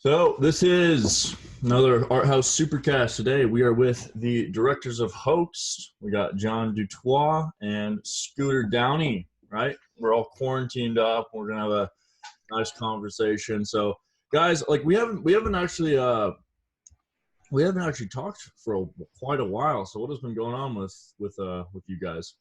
So this is another Arthaus SUPERCAST. Today we are with the directors of Hoaxed. We got Jon Du Toit and Scooter Downey. Right? We're all quarantined up. We're gonna have a nice conversation. So, guys, like we haven't actually talked for quite a while. So, what has been going on with you guys?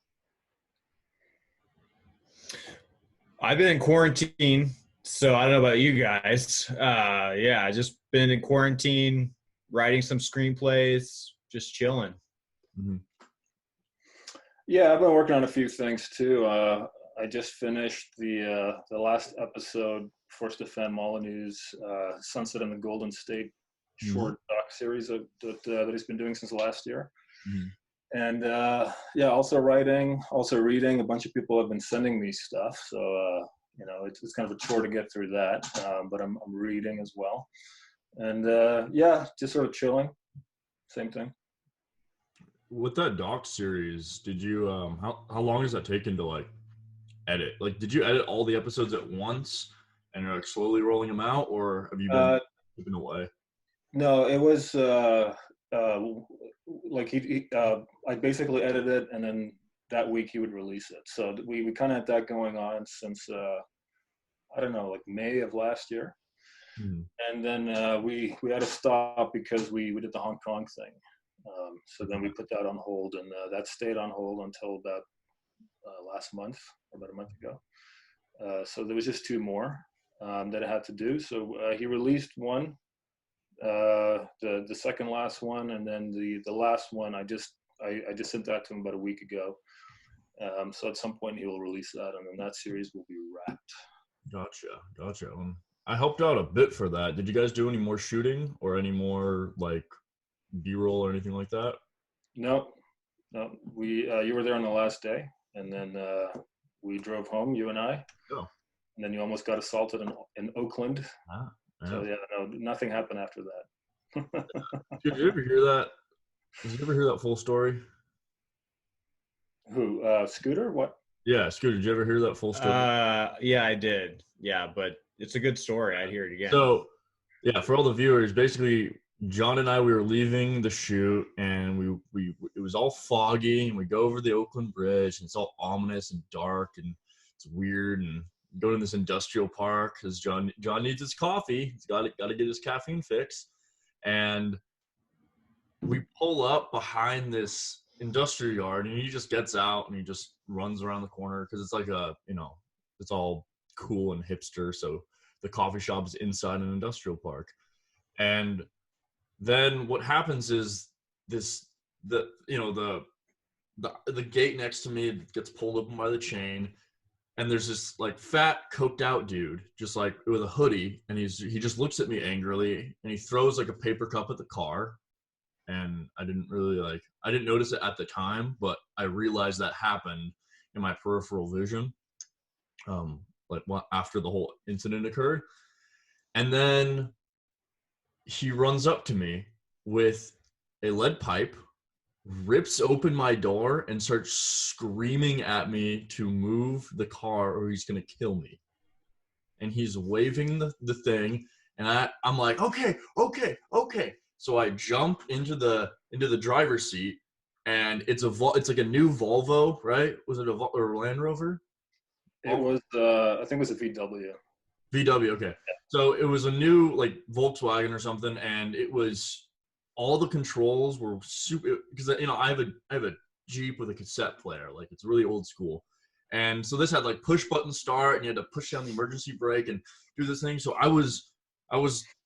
I've been in quarantine, so I don't know about you guys. Yeah, I just been in quarantine, writing some screenplays, just chilling. Mm-hmm. Yeah, I've been working on a few things too. I just finished the last episode for Stefan Molyneux's Sunset in the Golden State short doc series that he's been doing since last year. Mm-hmm. And yeah, also writing, also reading. A bunch of people have been sending me stuff, so it's kind of a chore to get through that. But I'm reading as well, and yeah, just sort of chilling. Same thing. With that doc series, did you how long has that taken to like edit? Like, did you edit all the episodes at once and you're like slowly rolling them out, or have you been keeping away? No, it was like I basically edited it, and then that week he would release it. So we kind of had that going on since I don't know, like May of last year. Hmm. And then we had to stop because we did the Hong Kong thing. So then we put that on hold, and that stayed on hold until about last month, or about a month ago. So there was just two more that I had to do. So he released one, the second last one, and then the last one I just sent that to him about a week ago. So at some point he will release that, and then that series will be wrapped. Gotcha. I helped out a bit for that. Did you guys do any more shooting or any more like B-roll or anything like that? No. We you were there on the last day, and then we drove home, you and I. Oh. And then you almost got assaulted in Oakland. Yeah. So yeah, no, nothing happened after that. Did you ever hear that? Did you ever hear that full story? Who? Scooter? What? Yeah, Scooter. Did you ever hear that full story? Yeah, I did. Yeah, but it's a good story. I'd hear it again. So, yeah, for all the viewers, basically, Jon and I, we were leaving the shoot, and we it was all foggy, and we go over the Oakland Bridge, and it's all ominous and dark, and it's weird, and go to this industrial park because Jon needs his coffee. He's got to get his caffeine fix, and we pull up behind this industrial yard, and he just gets out and he just runs around the corner because it's like it's all cool and hipster. So the coffee shop is inside an industrial park, and then what happens is the gate next to me gets pulled open by the chain, and there's this like fat coked out dude just like with a hoodie, and he just looks at me angrily, and he throws like a paper cup at the car. And I didn't notice it at the time, but I realized that happened in my peripheral vision, after the whole incident occurred. And then he runs up to me with a lead pipe, rips open my door, and starts screaming at me to move the car or he's going to kill me. And he's waving the thing, and I'm like, okay. So I jump into the driver's seat, and it's like a new Volvo, right? Was it a Land Rover? It was, I think it was a VW. VW, okay. Yeah. So it was a new like Volkswagen or something, and it was all the controls were super, because I have a Jeep with a cassette player, like it's really old school, and so this had like push button start, and you had to push down the emergency brake and do this thing. So I was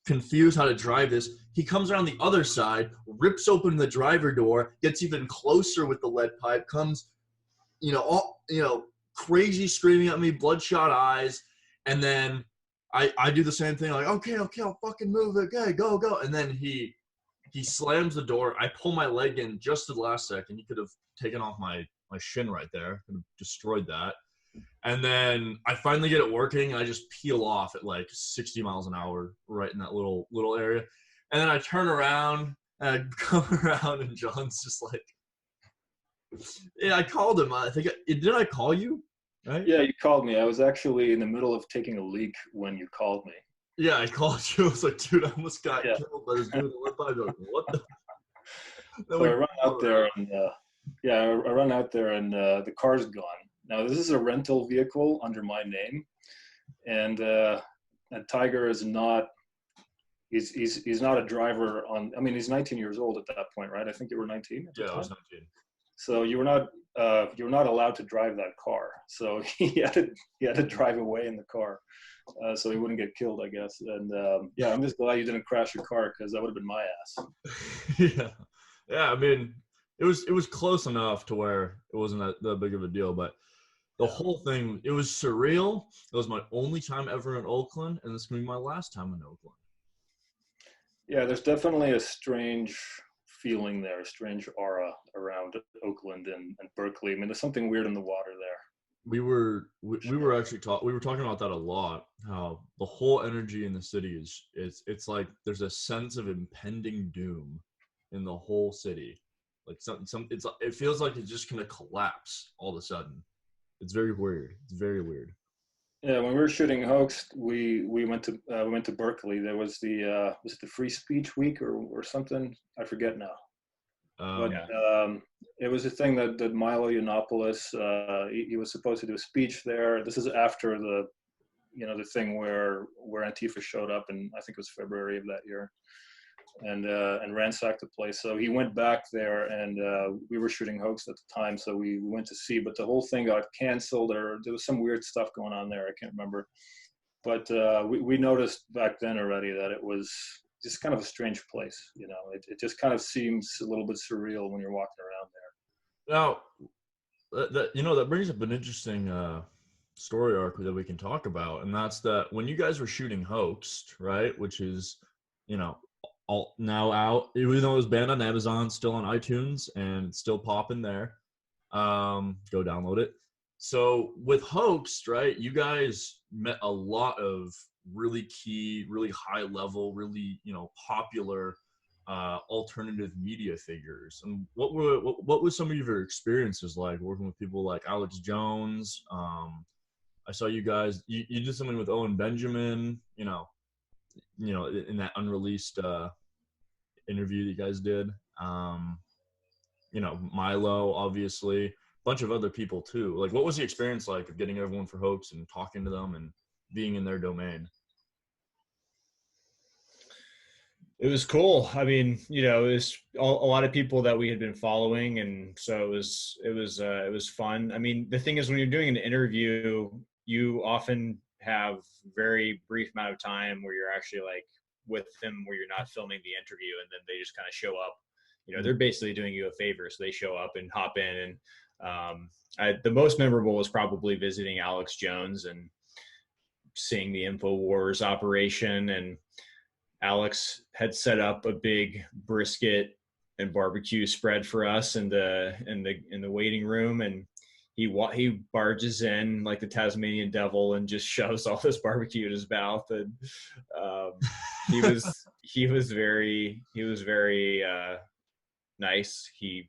confused how to drive this. He comes around the other side, rips open the driver door, gets even closer with the lead pipe, comes, crazy screaming at me, bloodshot eyes, and then I do the same thing, like, okay, I'll fucking move it, okay, go. And then he slams the door. I pull my leg in just at the last second. He could have taken off my shin right there, could have destroyed that. And then I finally get it working, and I just peel off at like 60 miles an hour right in that little area. And then I turn around, and I come around, and Jon's just like, yeah, I called him. I think, did I call you? Right? Yeah, you called me. I was actually in the middle of taking a leak when you called me. Yeah, I called you. I was like, dude, I almost got Yeah. killed by this dude. I went by. Like, what the? Then So we I run out there and I run out there and the car's gone. Now this is a rental vehicle under my name, and Tiger is not. He's not a driver on. I mean, he's 19 years old at that point, right? I think you were 19 at the Yeah, time. I was 19. So you were not allowed to drive that car. So he had to drive away in the car, so he wouldn't get killed, I guess. And I'm just glad you didn't crash your car, because that would have been my ass. Yeah, yeah. I mean, it was close enough to where it wasn't that big of a deal, but the whole thing, it was surreal. It was my only time ever in Oakland, and it's gonna be my last time in Oakland. Yeah, there's definitely a strange feeling there, a strange aura around Oakland and Berkeley. I mean, there's something weird in the water there. We were actually we were talking about that a lot. How the whole energy in the city it's like there's a sense of impending doom in the whole city. Like it feels like it's just gonna collapse all of a sudden. It's very weird. It's very weird. Yeah, when we were shooting Hoaxed, we went to Berkeley. There was was it the Free Speech Week or something? I forget now. But it was a thing that Milo Yiannopoulos, he was supposed to do a speech there. This is after the thing where Antifa showed up, and I think it was February of that year, and ransacked the place. So he went back there, and we were shooting Hoax at the time, so we went to see. But the whole thing got canceled, or there was some weird stuff going on there. I can't remember. But we noticed back then already that it was just kind of a strange place. It just kind of seems a little bit surreal when you're walking around there. Now, that brings up an interesting story arc that we can talk about, and that's that when you guys were shooting Hoaxed, right, which is, all now out, even though it was banned on Amazon, still on iTunes and still popping there. Go download it. So with Hoaxed, right, you guys met a lot of really key, really high level, really popular alternative media figures. And what was some of your experiences like working with people like Alex Jones? I saw you guys. You did something with Owen Benjamin. In that unreleased interview that you guys did. Milo, obviously, a bunch of other people too. Like, what was the experience like of getting everyone for Hoax and talking to them and being in their domain? It was cool. I mean, it was a lot of people that we had been following, and so it was fun. I mean, the thing is, when you're doing an interview, you often have very brief amount of time where you're actually like with them, where you're not filming the interview, and then they just kind of show up. They're basically doing you a favor, so they show up and hop in. And the most memorable was probably visiting Alex Jones and seeing the InfoWars operation. And Alex had set up a big brisket and barbecue spread for us in the waiting room, and he barges in like the Tasmanian devil and just shoves all this barbecue in his mouth. And he was very nice. He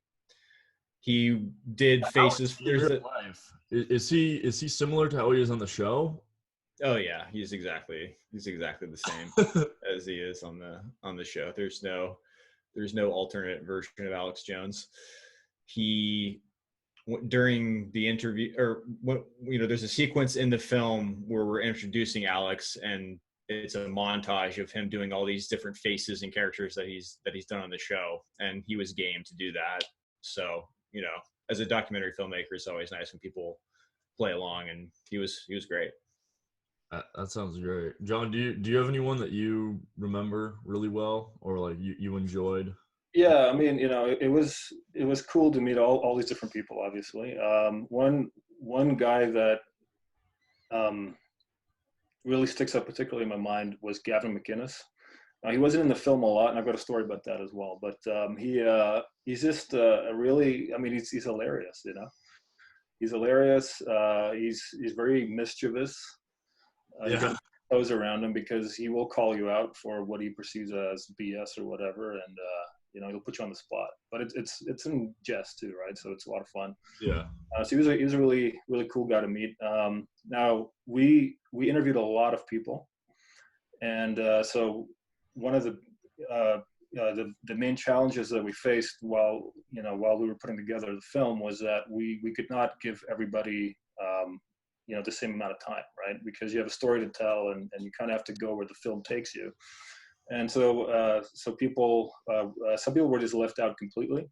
did faces. Life. Is he similar to how he is on the show? Oh yeah, he's exactly the same as he is on the show. There's no alternate version of Alex Jones. He, during the interview, there's a sequence in the film where we're introducing Alex, and it's a montage of him doing all these different faces and characters that he's done on the show, and he was game to do that. So, as a documentary filmmaker, it's always nice when people play along, and he was great. That sounds great. John, do you have anyone that you remember really well, or like you enjoyed? Yeah, I mean, it was cool to meet all these different people. Obviously, one guy that really sticks up particularly in my mind was Gavin McInnes. He wasn't in the film a lot, and I've got a story about that as well. But he's just really, I mean, he's hilarious. He's hilarious. He's very mischievous. You got those around him because he will call you out for what he perceives as BS or whatever, and he'll put you on the spot. But it's in jest too, right? So it's a lot of fun. Yeah. So he was a really really cool guy to meet. Now we interviewed a lot of people, And so one of the main challenges that we faced while we were putting together the film was that we could not give everybody the same amount of time, right? Because you have a story to tell, and you kind of have to go where the film takes you. And so some people were just left out completely.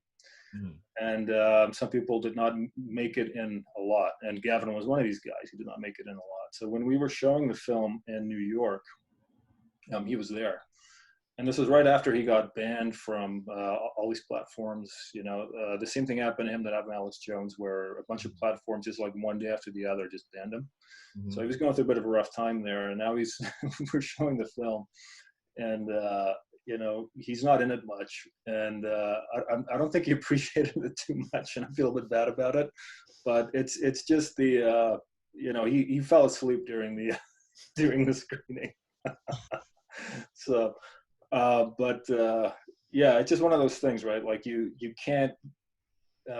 Mm-hmm. And some people did not make it in a lot. And Gavin was one of these guys who did not make it in a lot. So when we were showing the film in New York, he was there. And this was right after he got banned from all these platforms. The same thing happened to him that happened to Alex Jones, where a bunch of platforms just like one day after the other just banned him. Mm-hmm. So he was going through a bit of a rough time there. And now we're showing the film, and he's not in it much. And I don't think he appreciated it too much, and I feel a bit bad about it. But it's just the he fell asleep during the during the screening. So. Yeah, it's just one of those things, right? Like you can't, we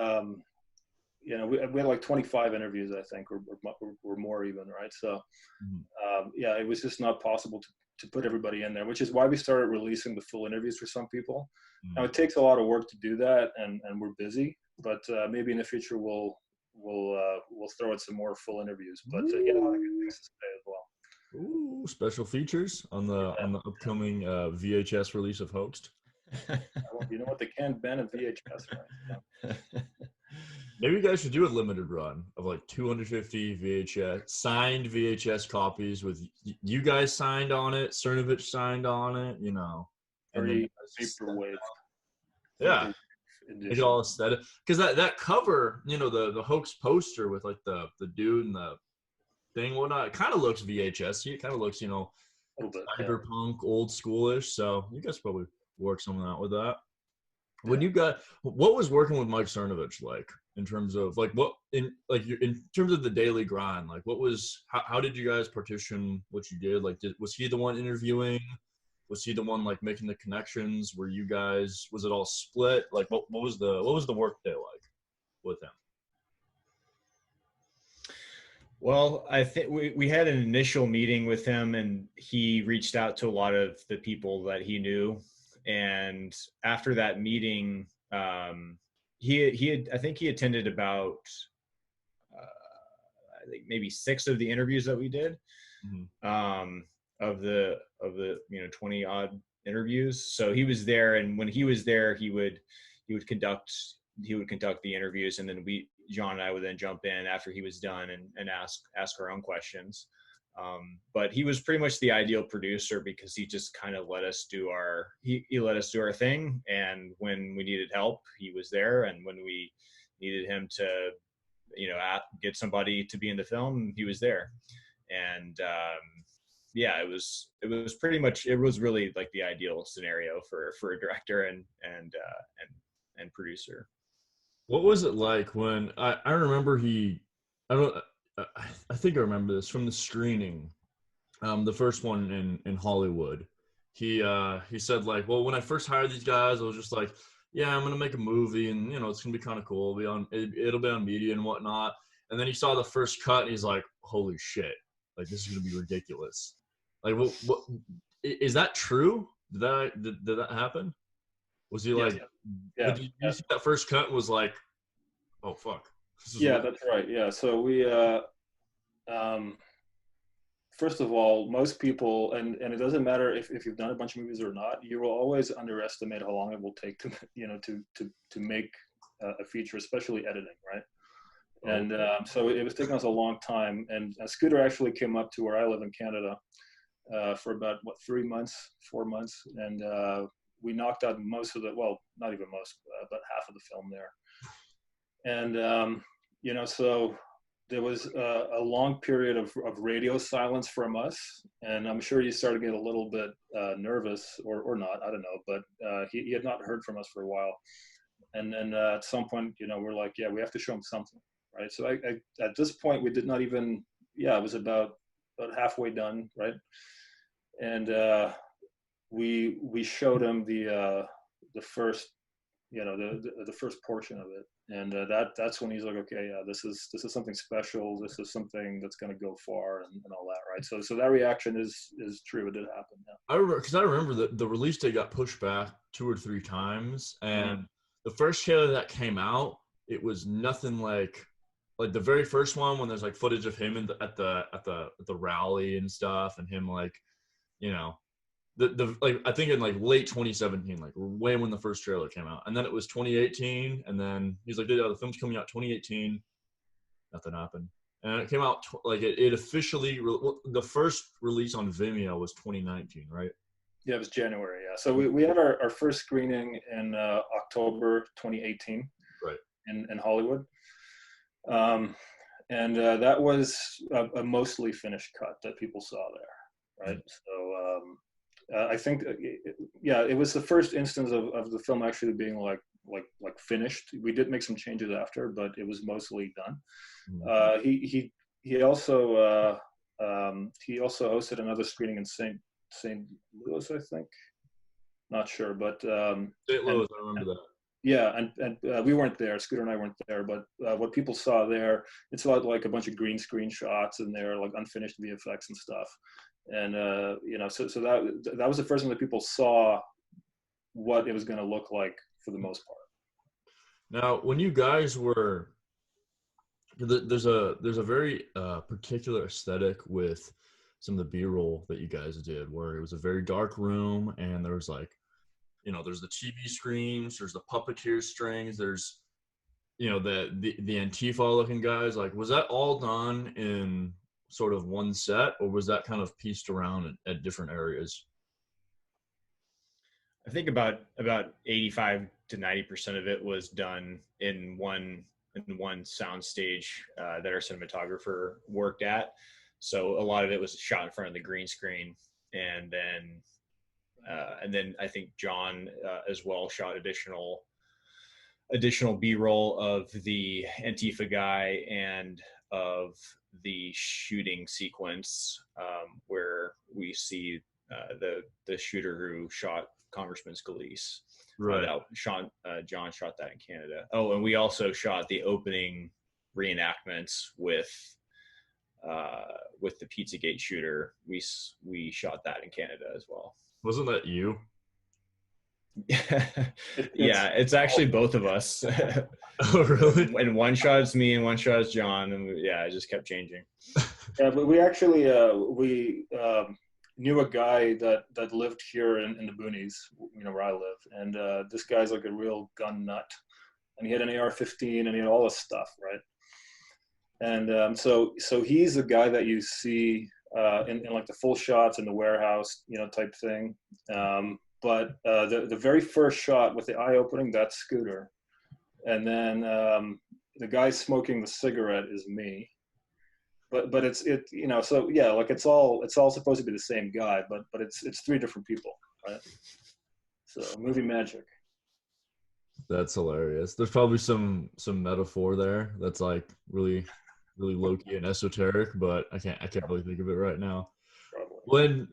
had like 25 interviews, I think, or more even, right? So, yeah, it was just not possible to put everybody in there, which is why we started releasing the full interviews for some people. Mm-hmm. Now it takes a lot of work to do that, and we're busy, but maybe in the future we'll throw in some more full interviews. But yeah, a lot of good things to say as well. Ooh, special features on the upcoming VHS release of Hoaxed. Well, you know what? They can't ban a VHS, right? Maybe you guys should do a limited run of like 250 signed VHS copies with you guys signed on it, Cernovich signed on it, Very vaporwave. Yeah. Make it all aesthetic. Because that cover, the Hoax poster with like the dude and the thing, whatnot, it kind of looks VHS. It kind of looks, cyberpunk, old schoolish. So you guys probably work something out with that. Yeah. When you what was working with Mike Cernovich like in terms of like in terms of the daily grind? Like how did you guys partition what you did? Like was he the one interviewing? Was he the one like making the connections? Was it all split? Like what was the work day like with him? Well, I think we had an initial meeting with him, and he reached out to a lot of the people that he knew. And after that meeting, I think he attended about, I think maybe 6 of the interviews that we did, mm-hmm. Of the 20 odd interviews. So he was there, and when he was there, he would conduct the interviews, and then Jon and I would then jump in after he was done and ask our own questions. But he was pretty much the ideal producer because he just kind of let us do our thing. And when we needed help, he was there. And when we needed him to, get somebody to be in the film, he was there. And yeah, it was really like the ideal scenario for a director and producer. What was it like when I remember I think I remember this from the screening, the first one in Hollywood. He said like, well, when I first hired these guys, I was just like, yeah, I'm gonna make a movie, and it's gonna be kind of cool. It'll be on media and whatnot. And then he saw the first cut, and he's like, holy shit, like this is gonna be ridiculous. Like, what is that true? Did that happen? Was he like, yeah. Did you see that first cut and was like, oh, fuck. Yeah, that's right. Yeah. So we, first of all, most people, and it doesn't matter if you've done a bunch of movies or not, you will always underestimate how long it will take to make a feature, especially editing, right? And so it was taking us a long time. And Scooter actually came up to where I live in Canada for about 4 months, and we knocked out most of not even most, but half of the film there. And, so there was a long period of radio silence from us. And I'm sure he started to get a little bit nervous or not, I don't know, but he had not heard from us for a while. And then at some point, we're like, yeah, we have to show him something, right? So at this point, we did not even, it was about halfway done, right? And we showed him the first the first portion of it, and that's when he's like, okay, yeah, this is something special. This is something that's going to go far, and all that, right? So that reaction is true. It did happen. Yeah. I remember that the release date got pushed back 2 or 3 times, and the first trailer that came out, it was nothing like the very first one when there's like footage of him at the rally and stuff, and him like, the like I think in like late 2017, like way when the first trailer came out, and then it was 2018, and then he's like, the film's coming out 2018, nothing happened, and it came out it officially the first release on Vimeo was 2019, right? Yeah, it was January. Yeah, so we had our first screening in October 2018, right, in Hollywood, and that was a mostly finished cut that people saw there, right? So. I think, it was the first instance of the film actually being like finished. We did make some changes after, but it was mostly done. He also hosted another screening in St. Louis, I think. Not sure, but St. Louis, I remember that. Yeah, and we weren't there. Scooter and I weren't there, but what people saw there, it's like a bunch of green screen shots and they're like unfinished VFX and stuff. And so that was the first time that people saw what it was going to look like for the most part. Now, when you guys were, there's a very particular aesthetic with some of the B-roll that you guys did, where it was a very dark room, and there was like, there's the TV screens, there's the puppeteer strings, there's, the Antifa looking guys. Like, was that all done in sort of one set, or was that kind of pieced around at different areas? I think about 85 to 90% of it was done in one sound stage that our cinematographer worked at. So a lot of it was shot in front of the green screen, and then I think Jon as well shot additional B-roll of the Antifa guy and of the shooting sequence where we see the shooter who shot Congressman Scalise. Right. Jon shot that in Canada. Oh, and we also shot the opening reenactments with the Pizzagate shooter. We shot that in Canada as well. Wasn't that you? Yeah, it's actually both of us. Oh, really? And one shot is me and one shot is Jon, and I just kept changing. Yeah, but we actually knew a guy that lived here in the boonies, where I live, and this guy's like a real gun nut, and he had an AR-15 and he had all this stuff, right? And so he's the guy that you see in like the full shots in the warehouse, type thing. But the very first shot with the eye opening, that's Scooter. And then the guy smoking the cigarette is me. But it's so yeah, like it's all supposed to be the same guy, but it's 3 different people, right? So movie magic. That's hilarious. There's probably some metaphor there that's like really, really low-key and esoteric, but I can't really think of it right now. Probably.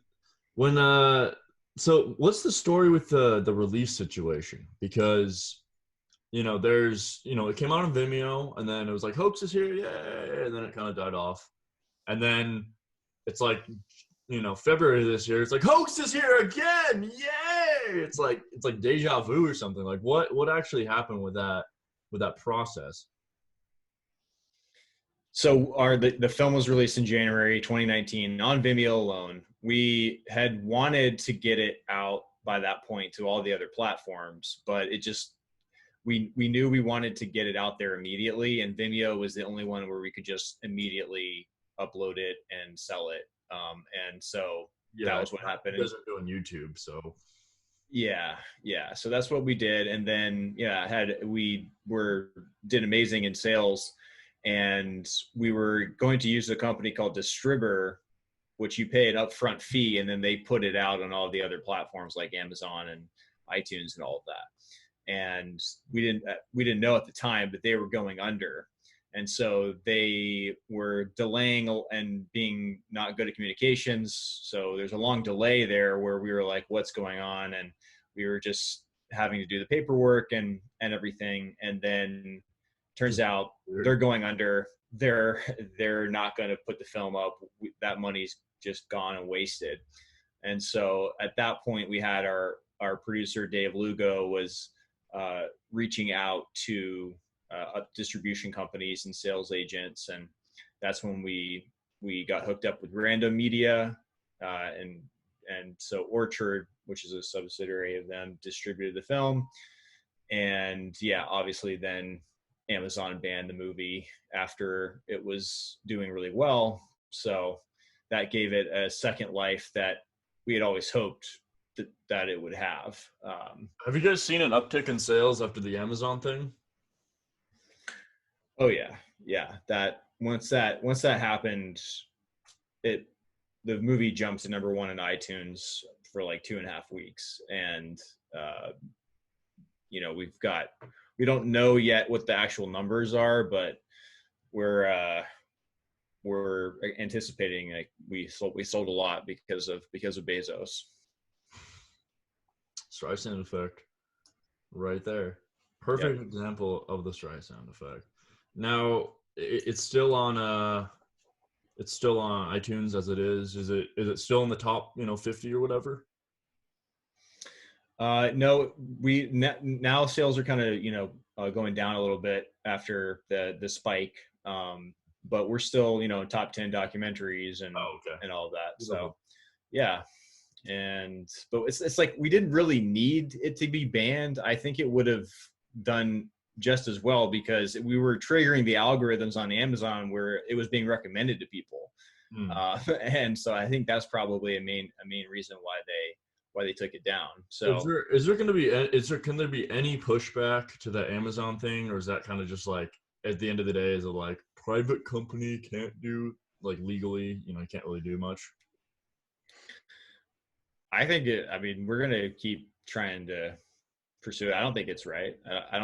So what's the story with the release situation? Because, there's, it came out on Vimeo, and then it was like, Hoaxed is here, yay, and then it kind of died off. And then it's like, February of this year, it's like, Hoaxed is here again, yay! It's like deja vu or something. Like, what actually happened with that process? So the film was released in January 2019 on Vimeo alone. We had wanted to get it out by that point to all the other platforms, but it just, we knew we wanted to get it out there immediately, and Vimeo was the only one where we could just immediately upload it and sell it. And so that was what happened. You guys are doing YouTube, so. Yeah. So that's what we did. And then, did amazing in sales. And we were going to use a company called Distributor, which you pay an upfront fee, and then they put it out on all the other platforms like Amazon and iTunes and all of that. And we didn't know at the time, but they were going under. And so they were delaying and being not good at communications. So there's a long delay there where we were like, what's going on? And we were just having to do the paperwork and everything. And then turns out they're going under. They're not going to put the film up. That money's just gone and wasted. And so at that point, we had our producer Dave Lugo was reaching out to distribution companies and sales agents, and that's when we got hooked up with Random Media, and so Orchard, which is a subsidiary of them, distributed the film. And yeah, obviously then Amazon banned the movie after it was doing really well. So that gave it a second life that we had always hoped that it would have. Have you guys seen an uptick in sales after the Amazon thing? Oh yeah. That once that happened, the movie jumped to number 1 in iTunes for like 2.5 weeks, and we don't know yet what the actual numbers are, but we're anticipating like we sold a lot because of Bezos. Streisand effect, right there. Perfect example of the Streisand effect. Now it's still on iTunes as it is. Is it still in the top 50 or whatever? No, now sales are kind of going down a little bit after the spike, but we're still top 10 documentaries and and all of that. So yeah, but it's like we didn't really need it to be banned. I think it would have done just as well because we were triggering the algorithms on Amazon where it was being recommended to people, and so I think that's probably a main reason why they took it down. So can there be any pushback to the Amazon thing, or is that kind of just like at the end of the day, is it like private company can't do like legally, you can't really do much? I think we're going to keep trying to pursue it. I don't think it's right. I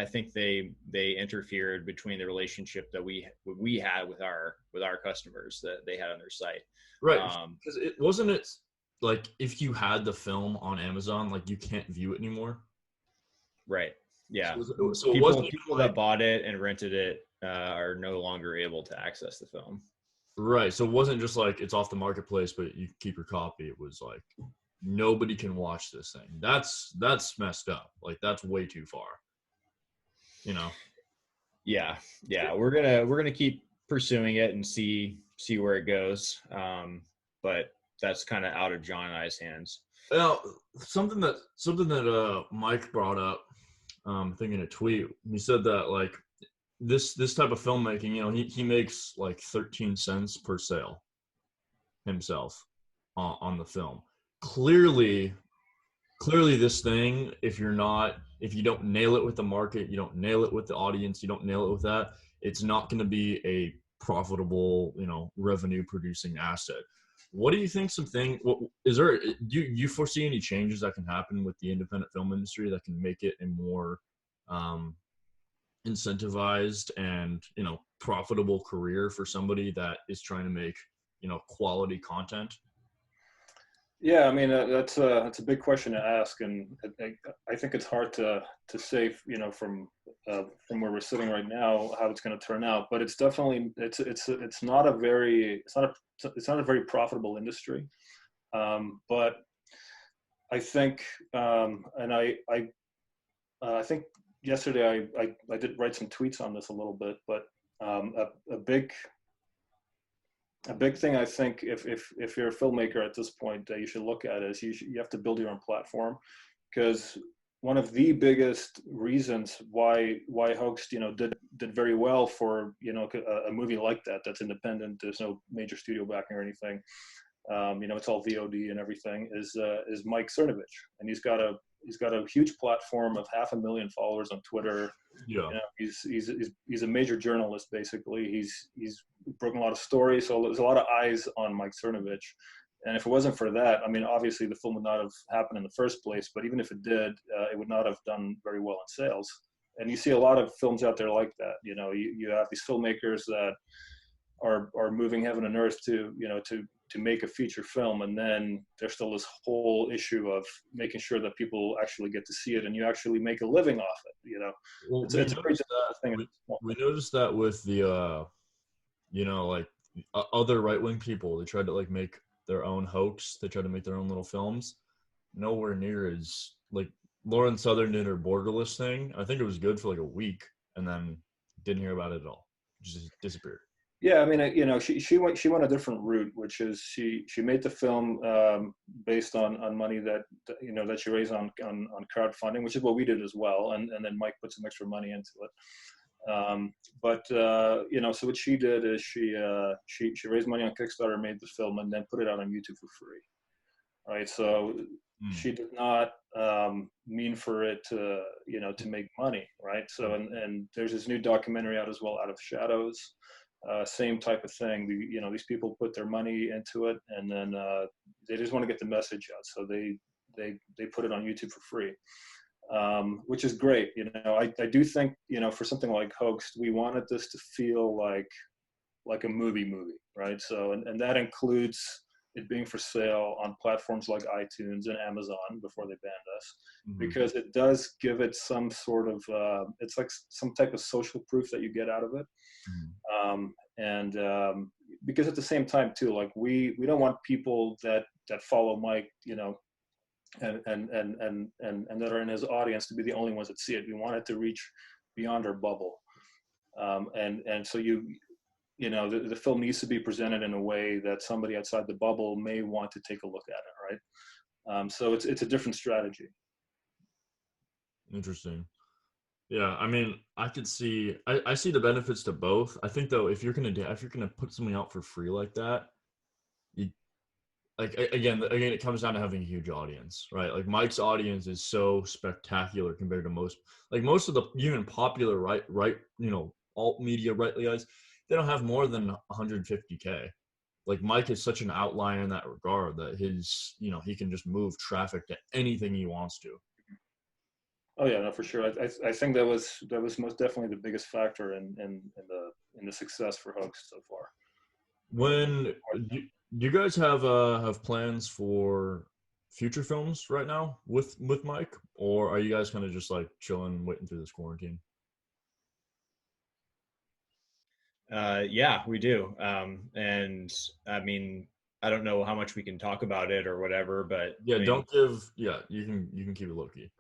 think they interfered between the relationship that we had with our customers that they had on their site. Right. Because it wasn't like if you had the film on Amazon, like you can't view it anymore. Right. Yeah. So people that bought it and rented it are no longer able to access the film. Right. So it wasn't just like it's off the marketplace, but you keep your copy. It was like nobody can watch this thing. That's messed up. Like that's way too far. Yeah. We're gonna keep pursuing it and see where it goes. But that's kind of out of John and I's hands. Now, something that Mike brought up, I think in a tweet, he said that like this type of filmmaking, he makes like 13 cents per sale himself on the film. Clearly this thing, if you don't nail it with the market, you don't nail it with the audience, you don't nail it with that, it's not going to be a profitable, revenue producing asset. What do you think? Do you foresee any changes that can happen with the independent film industry that can make it a more incentivized and profitable career for somebody that is trying to make quality content? Yeah, I mean that's a big question to ask, and I think it's hard to say from where we're sitting right now how it's going to turn out. But it's definitely it's not a very profitable industry. But I think and I think yesterday I did write some tweets on this a little bit, but a big thing I think if you're a filmmaker at this point that you should look at is you have to build your own platform, because one of the biggest reasons why Hoaxed did very well for a movie like that's independent, there's no major studio backing or anything, it's all VOD and everything, is Mike Cernovich, and he's got a huge platform of 500,000 followers on Twitter. Yeah, he's a major journalist basically. He's broken a lot of stories, so there's a lot of eyes on Mike Cernovich. And if it wasn't for that, obviously the film would not have happened in the first place. But even if it did, it would not have done very well in sales. And you see a lot of films out there like that. You have these filmmakers that are moving heaven and earth to to make a feature film, and then there's still this whole issue of making sure that people actually get to see it and you actually make a living off it. You know, Well, it's a pretty difficult thing. we noticed that with the you know, like other right-wing people, they tried to like make their own hoax. They tried to make their own little films. Nowhere near as like Lauren Southern did her Borderless thing. I think it was good for like a week, and then didn't hear about it at all. Just disappeared. Yeah, I mean, you know, she went a different route, which is she made the film based on money that you know that she raised on crowdfunding, which is what we did as well, and then Mike put some extra money into it. But you know, so what she did is she raised money on Kickstarter, made the film, and then put it out on YouTube for free. Right, so she did not mean for it to, you know, to make money, right? So and there's this new documentary out as well, Out of Shadows, same type of thing. You know, these people put their money into it, and then they just want to get the message out, so they put it on YouTube for free, which is great. You know, I do think, you know, for something like Hoaxed, we wanted this to feel like a movie, right? So and that includes it being for sale on platforms like iTunes and Amazon before they banned us, because it does give it some sort of, it's like some type of social proof that you get out of it. And because at the same time too, like we don't want people that follow Mike, you know, and that are in his audience to be the only ones that see it. We want it to reach beyond our bubble. And so you know, the film needs to be presented in a way that somebody outside the bubble may want to take a look at it, right? So it's a different strategy. Interesting. Yeah, I mean, I could see, I see the benefits to both. I think though, if you're gonna put something out for free like that, you like again, it comes down to having a huge audience, right? Like Mike's audience is so spectacular compared to most of the even popular right, you know, alt media right guys. They don't have more than 150K. Like Mike is such an outlier in that regard that his, you know, he can just move traffic to anything he wants to. Oh yeah, no, for sure. I think that was most definitely the biggest factor in the success for Hoaxed so far. When do you guys have plans for future films right now with Mike, or are you guys kind of just like chilling, waiting through this quarantine? Yeah, we do. And I mean, I don't know how much we can talk about it or whatever, but Yeah, I mean, don't give. Yeah, you can keep it low key.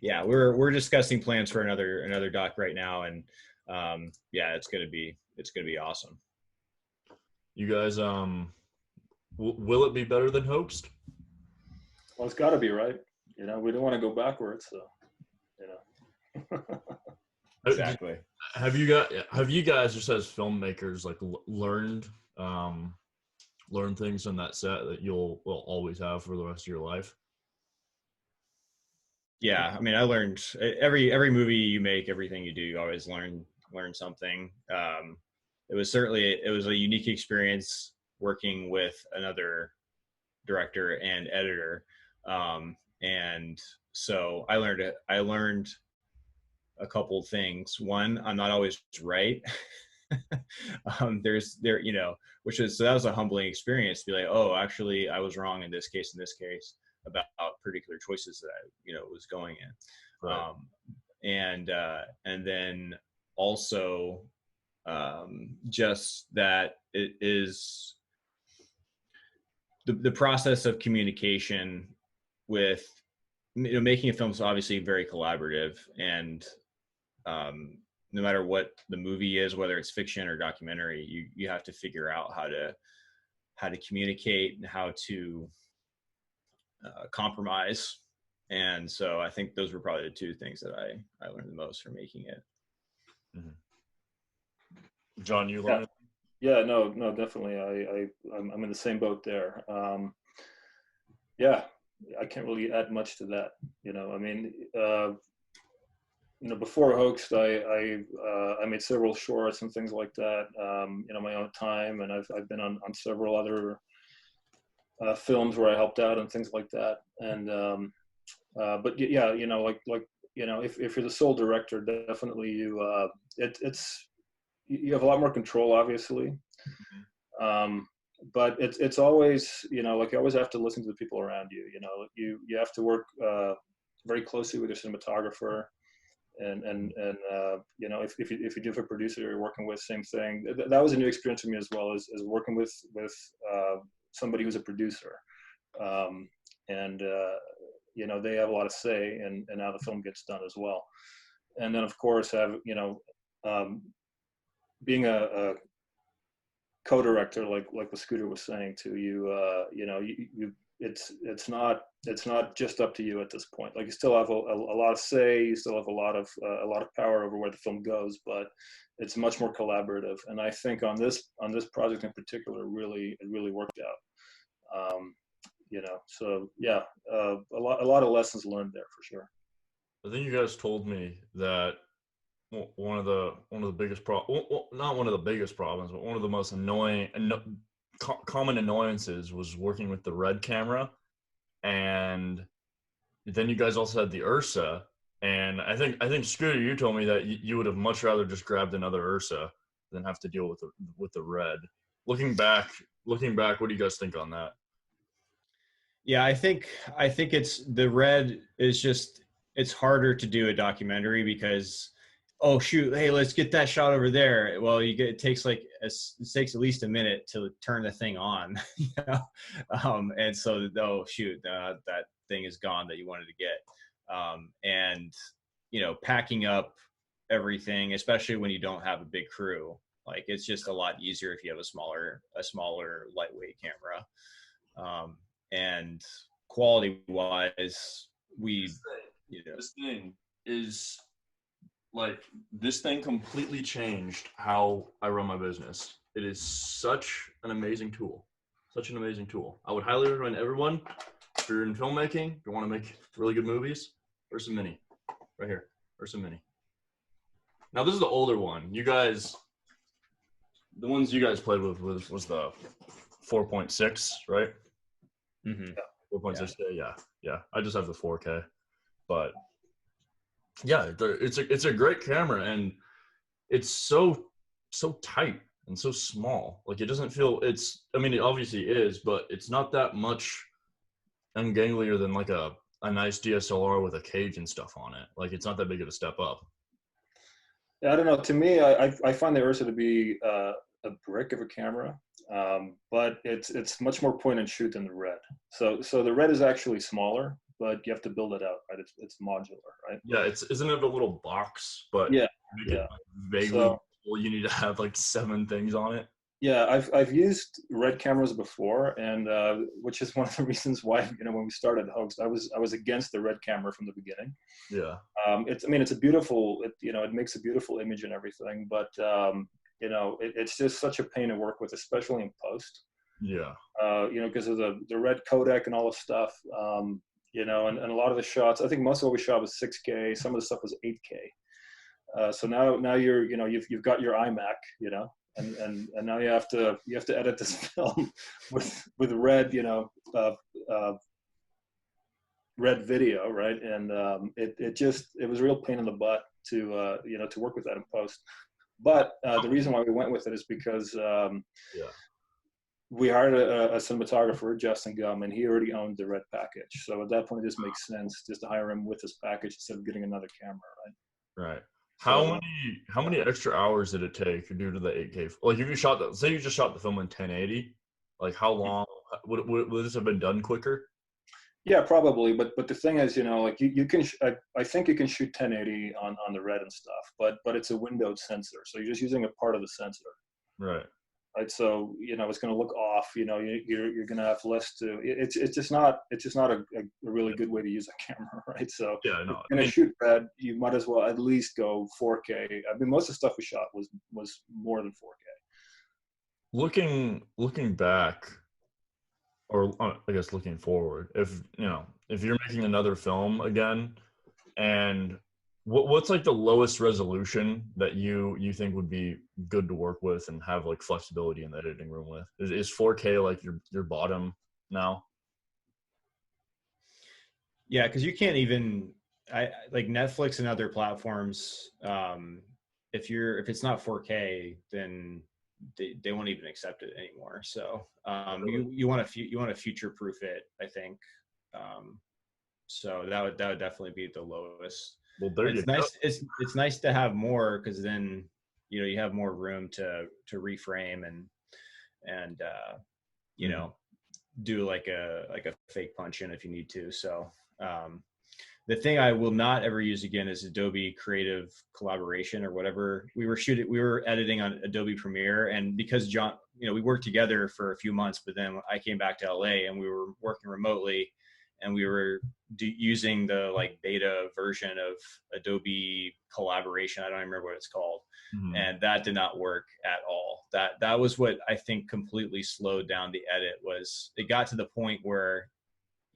yeah, we're discussing plans for another doc right now, and yeah, it's gonna be awesome. You guys, will it be better than Hoaxed? Well, it's got to be, right? You know, we don't want to go backwards, so you know. Exactly. Have you guys just as filmmakers like learned things on that set that will always have for the rest of your life? Yeah, I mean, I learned every movie you make, everything you do, you always learn something. It was a unique experience working with another director and editor, and so I learned a couple things. One, I'm not always right. You know, so that was a humbling experience to be like, oh, actually I was wrong in this case about particular choices that I, you know, was going in. Right. And then also just that it is the process of communication with, you know, making a film is obviously very collaborative, and no matter what the movie is, whether it's fiction or documentary, you have to figure out how to communicate and how to compromise. And so I think those were probably the two things that I learned the most from making it. Mm-hmm. John, you learned? Yeah, no, definitely. I'm in the same boat there. Yeah, I can't really add much to that. You know, I mean, you know, before Hoaxed, I made several shorts and things like that. You know, my own time, and I've been on several other films where I helped out and things like that. And but yeah, you know, like you know, if you're the sole director, definitely you have a lot more control, obviously. but it's always, you know, like you always have to listen to the people around you. You know, you have to work very closely with your cinematographer, and you know, if you do have a producer you're working with, same thing. That was a new experience for me as well, as working with somebody who's a producer, and you know, they have a lot of say in how the film gets done as well. And then of course have, you know, being a co-director, like what Scooter was saying to you, you know, it's not just up to you at this point. Like you still have a lot of say, you still have a lot of power over where the film goes, but it's much more collaborative. And I think on this project in particular, it really worked out. You know, so yeah, a lot of lessons learned there for sure. I think you guys told me that one of the biggest not one of the biggest problems, but one of the most annoying common annoyances was working with the Red camera. And then you guys also had the Ursa, and I think Scooter, you told me that you would have much rather just grabbed another Ursa than have to deal with the Red. Looking back, what do you guys think on that? Yeah, I think it's the Red is just, it's harder to do a documentary because, oh shoot, hey, let's get that shot over there. Well, it takes at least a minute to turn the thing on, you know? And so, oh shoot, that thing is gone that you wanted to get. And you know, packing up everything, especially when you don't have a big crew, like it's just a lot easier if you have a smaller lightweight camera. And quality wise, this thing is like, this thing completely changed how I run my business. It is such an amazing tool. I would highly recommend everyone, if you're in filmmaking, if you want to make really good movies, Ursa Mini, right here, Ursa Mini. Now this is the older one. You guys, the ones you guys played with was the 4.6, right? Mm-hmm. 4.6K, yeah. I just have the 4K, but yeah, it's a great camera, and it's so tight and so small. Like it doesn't feel, I mean, it obviously is, but it's not that much unganglier than like a nice DSLR with a cage and stuff on it. Like it's not that big of a step up. Yeah, I don't know. To me, I find the Ursa to be a brick of a camera, but it's much more point and shoot than the Red. So the Red is actually smaller, but you have to build it out, right? It's modular, right? Yeah, isn't it a little box? But yeah, vaguely, so, well, you need to have like 7 things on it. Yeah, I've used Red cameras before, and which is one of the reasons why, you know, when we started Hoaxed, I was against the Red camera from the beginning. Yeah. It's a beautiful, you know, it makes a beautiful image and everything, but you know, it's just such a pain to work with, especially in post. Yeah. You know, because of the Red codec and all the stuff. You know, and a lot of the shots, I think most of what we shot was 6K. Some of the stuff was 8K. So now you've got your iMac, you know, and now you have to edit this film with Red, you know, Red video, right? And it was a real pain in the butt to you know, to work with that in post. But the reason why we went with it is because we hired a cinematographer, Justin Gum, and he already owned the Red package. So at that point, it just makes sense just to hire him with this package instead of getting another camera, right? Right. How many extra hours did it take due to the 8K? Like, if you say you just shot the film in 1080, like how long would this have been done quicker? Yeah, probably. But the thing is, you know, like you can, I think you can shoot 1080 on the Red and stuff, but it's a windowed sensor, so you're just using a part of the sensor. Right. Right, so you know, it's going to look off. You know, you're going to have less to. It's just not a really good way to use a camera, right? So yeah, no. If you're going to shoot Red, you might as well at least go 4K. I mean, most of the stuff we shot was more than 4K. Looking back, or I guess looking forward, if you're making another film again, and what's like the lowest resolution that you think would be good to work with and have like flexibility in the editing room with? Is 4K like your bottom now? Yeah, because you can't even, like Netflix and other platforms. If it's not 4K, then they won't even accept it anymore. So you want to future proof it, I think. So that would definitely be the lowest. Well, there you go. Nice. It's nice to have more, because then you have more room to reframe and do like a fake punch in if you need to. So the thing I will not ever use again is Adobe Creative Collaboration or whatever. We were editing on Adobe Premiere, and because John, we worked together for a few months, but then I came back to LA and we were working remotely, and we were using the like beta version of Adobe Collaboration. I don't remember what it's called. Mm-hmm. And that did not work at all. That was what I think completely slowed down the edit. Was it got to the point where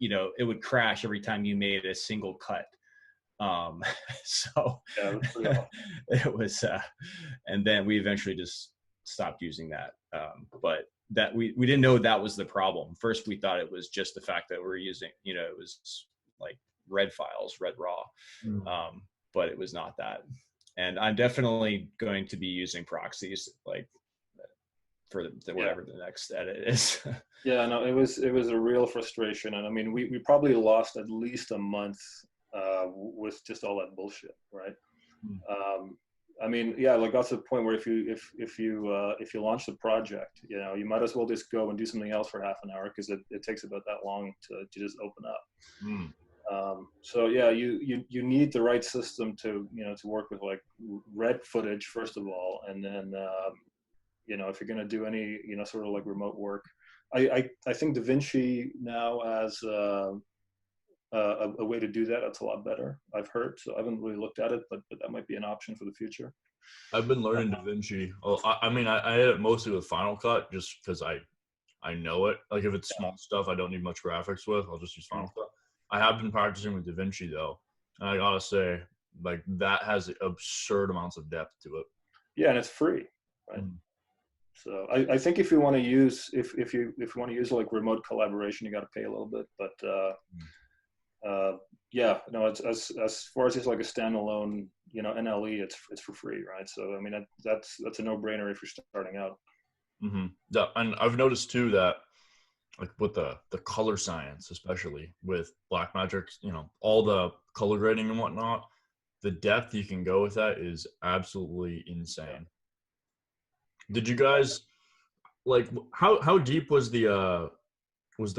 it would crash every time you made a single cut. So yeah, it was, and then we eventually just stopped using that. But that we didn't know that was the problem. First, we thought it was just the fact that we're using, it was like red files, red raw. Mm-hmm. But it was not that. And I'm definitely going to be using proxies like for whatever the next edit is. Yeah, no, it was a real frustration. And I mean, we probably lost at least a month with just all that bullshit, right? Mm-hmm. I mean, yeah, like that's the point where if you launch the project, you might as well just go and do something else for half an hour, because it takes about that long to just open up. Mm. So yeah, you need the right system to work with like red footage first of all, and then if you're going to do any sort of like remote work, I think DaVinci now has a way to do that that's a lot better, I've heard. So I haven't really looked at it, but that might be an option for the future. I've been learning DaVinci. Oh, I mean, I edit mostly with Final Cut just because I know it. Like if it's small stuff I don't need much graphics with, I'll just use Final Cut. I have been practicing with DaVinci though, and I gotta say, like that has absurd amounts of depth to it. Yeah, and it's free, right? Mm-hmm. So I think if you want to use if you want to use like remote collaboration, you got to pay a little bit, but yeah, no, it's as far as just like a standalone NLE, it's for free, right? So I mean that's a no-brainer if you're starting out. Mm-hmm. Yeah, and I've noticed too that like with the color science, especially with Blackmagic, all the color grading and whatnot, the depth you can go with that is absolutely insane. Did you guys like how deep was the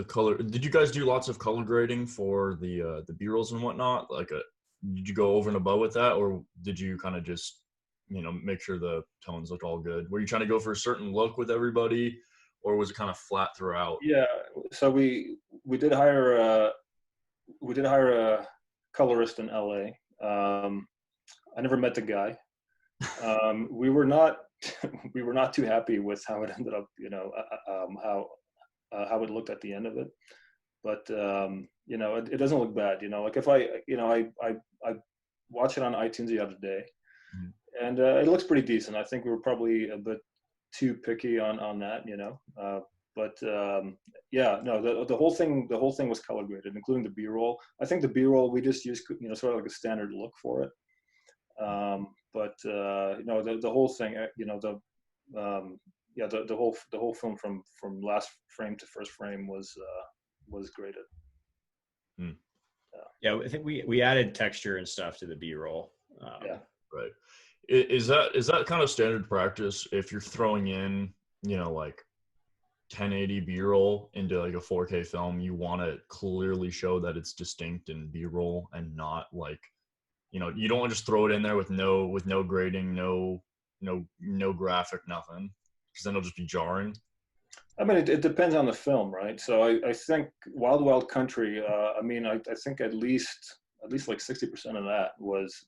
color? Did you guys do lots of color grading for the B-rolls and whatnot? Like did you go over and above with that, or did you kind of just make sure the tones looked all good? Were you trying to go for a certain look with everybody, or was it kind of flat throughout? Yeah, so we did hire a colorist in LA. I never met the guy. We were not too happy with how it ended up, how it looked at the end of it. But it doesn't look bad. Like if I watched it on iTunes the other day, and it looks pretty decent. I think we were probably a bit too picky on that, but yeah, no, the whole thing was color graded, including the B-roll. I think the B-roll we just used sort of like a standard look for it, but the whole thing, the whole film from last frame to first frame was graded. Yeah, I think we added texture and stuff to the B-roll. Yeah, right. Is that kind of standard practice if you're throwing in, like 1080 B-roll into like a 4K film? You want to clearly show that it's distinct in B-roll and not like, you don't want to just throw it in there with no grading, no graphic, nothing, because then it'll just be jarring. I mean, it depends on the film, right? So I think Wild Wild Country, I mean, I think at least like 60% of that was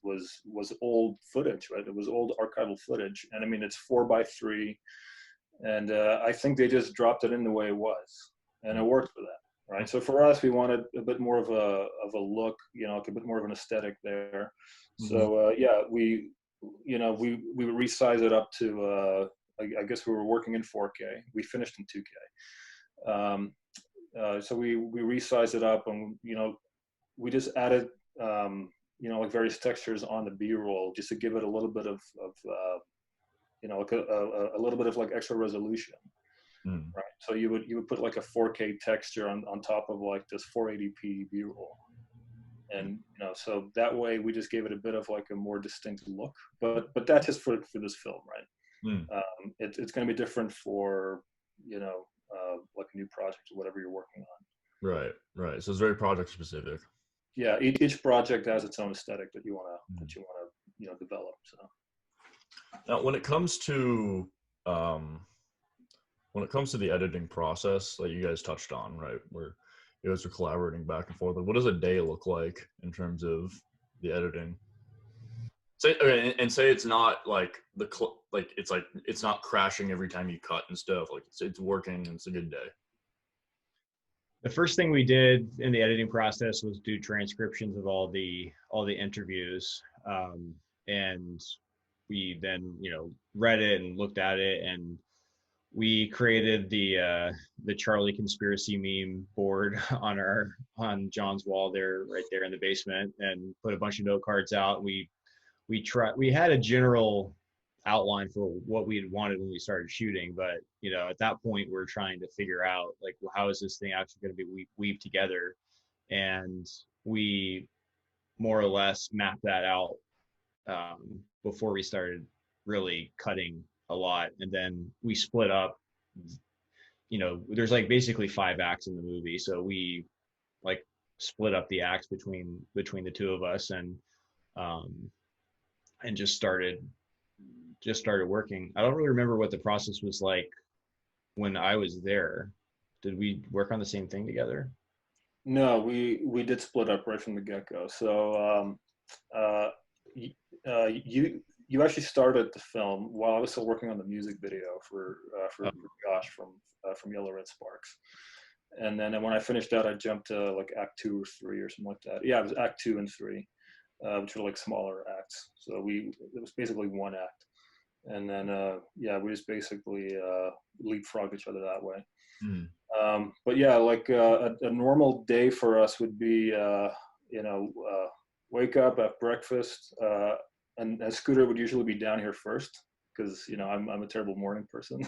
old footage, right? It was old archival footage. And I mean, it's 4:3. And I think they just dropped it in the way it was. And it worked for that, right? So for us, we wanted a bit more of a look, like a bit more of an aesthetic there. Mm-hmm. So yeah, we resize it up to, I guess we were working in 4K. We finished in 2K. So we resized it up, and we just added like various textures on the B-roll just to give it a little bit of like a little bit of like extra resolution. Right. So you would put like a 4K texture on top of like this 480p B-roll. And, so that way we just gave it a bit of like a more distinct look, but that's just for this film, right? It's going to be different for, like a new project or whatever you're working on. Right. So it's very project specific. Yeah. Each project has its own aesthetic that you want to, develop. So now when it comes to the editing process that you guys touched on, right, where you guys are collaborating back and forth, what does a day look like in terms of the editing? Say it's not like it's not crashing every time you cut and stuff. Like it's working and it's a good day. The first thing we did in the editing process was do transcriptions of all the interviews, and we then read it and looked at it, and we created the Charlie conspiracy meme board on John's wall there, right there in the basement, and put a bunch of note cards out. We had a general outline for what we had wanted when we started shooting, but at that point we're trying to figure out like, well, how is this thing actually going to be weaved together, and we more or less mapped that out before we started really cutting a lot. And then we split up, there's like basically 5 acts in the movie, so we like split up the acts between the two of us, and just started working. I don't really remember what the process was like when I was there. Did we work on the same thing together? No, we did split up right from the get-go. So you actually started the film while I was still working on the music video for Josh from Yellow Red Sparks. And then when I finished that, I jumped to like act 2 or 3 or something like that. Yeah, it was act 2 and 3, which were like smaller acts. So it was basically one act. And then, we just basically leapfrogged each other that way. But yeah, like a normal day for us would be, wake up, have breakfast, and Scooter would usually be down here first because, I'm a terrible morning person.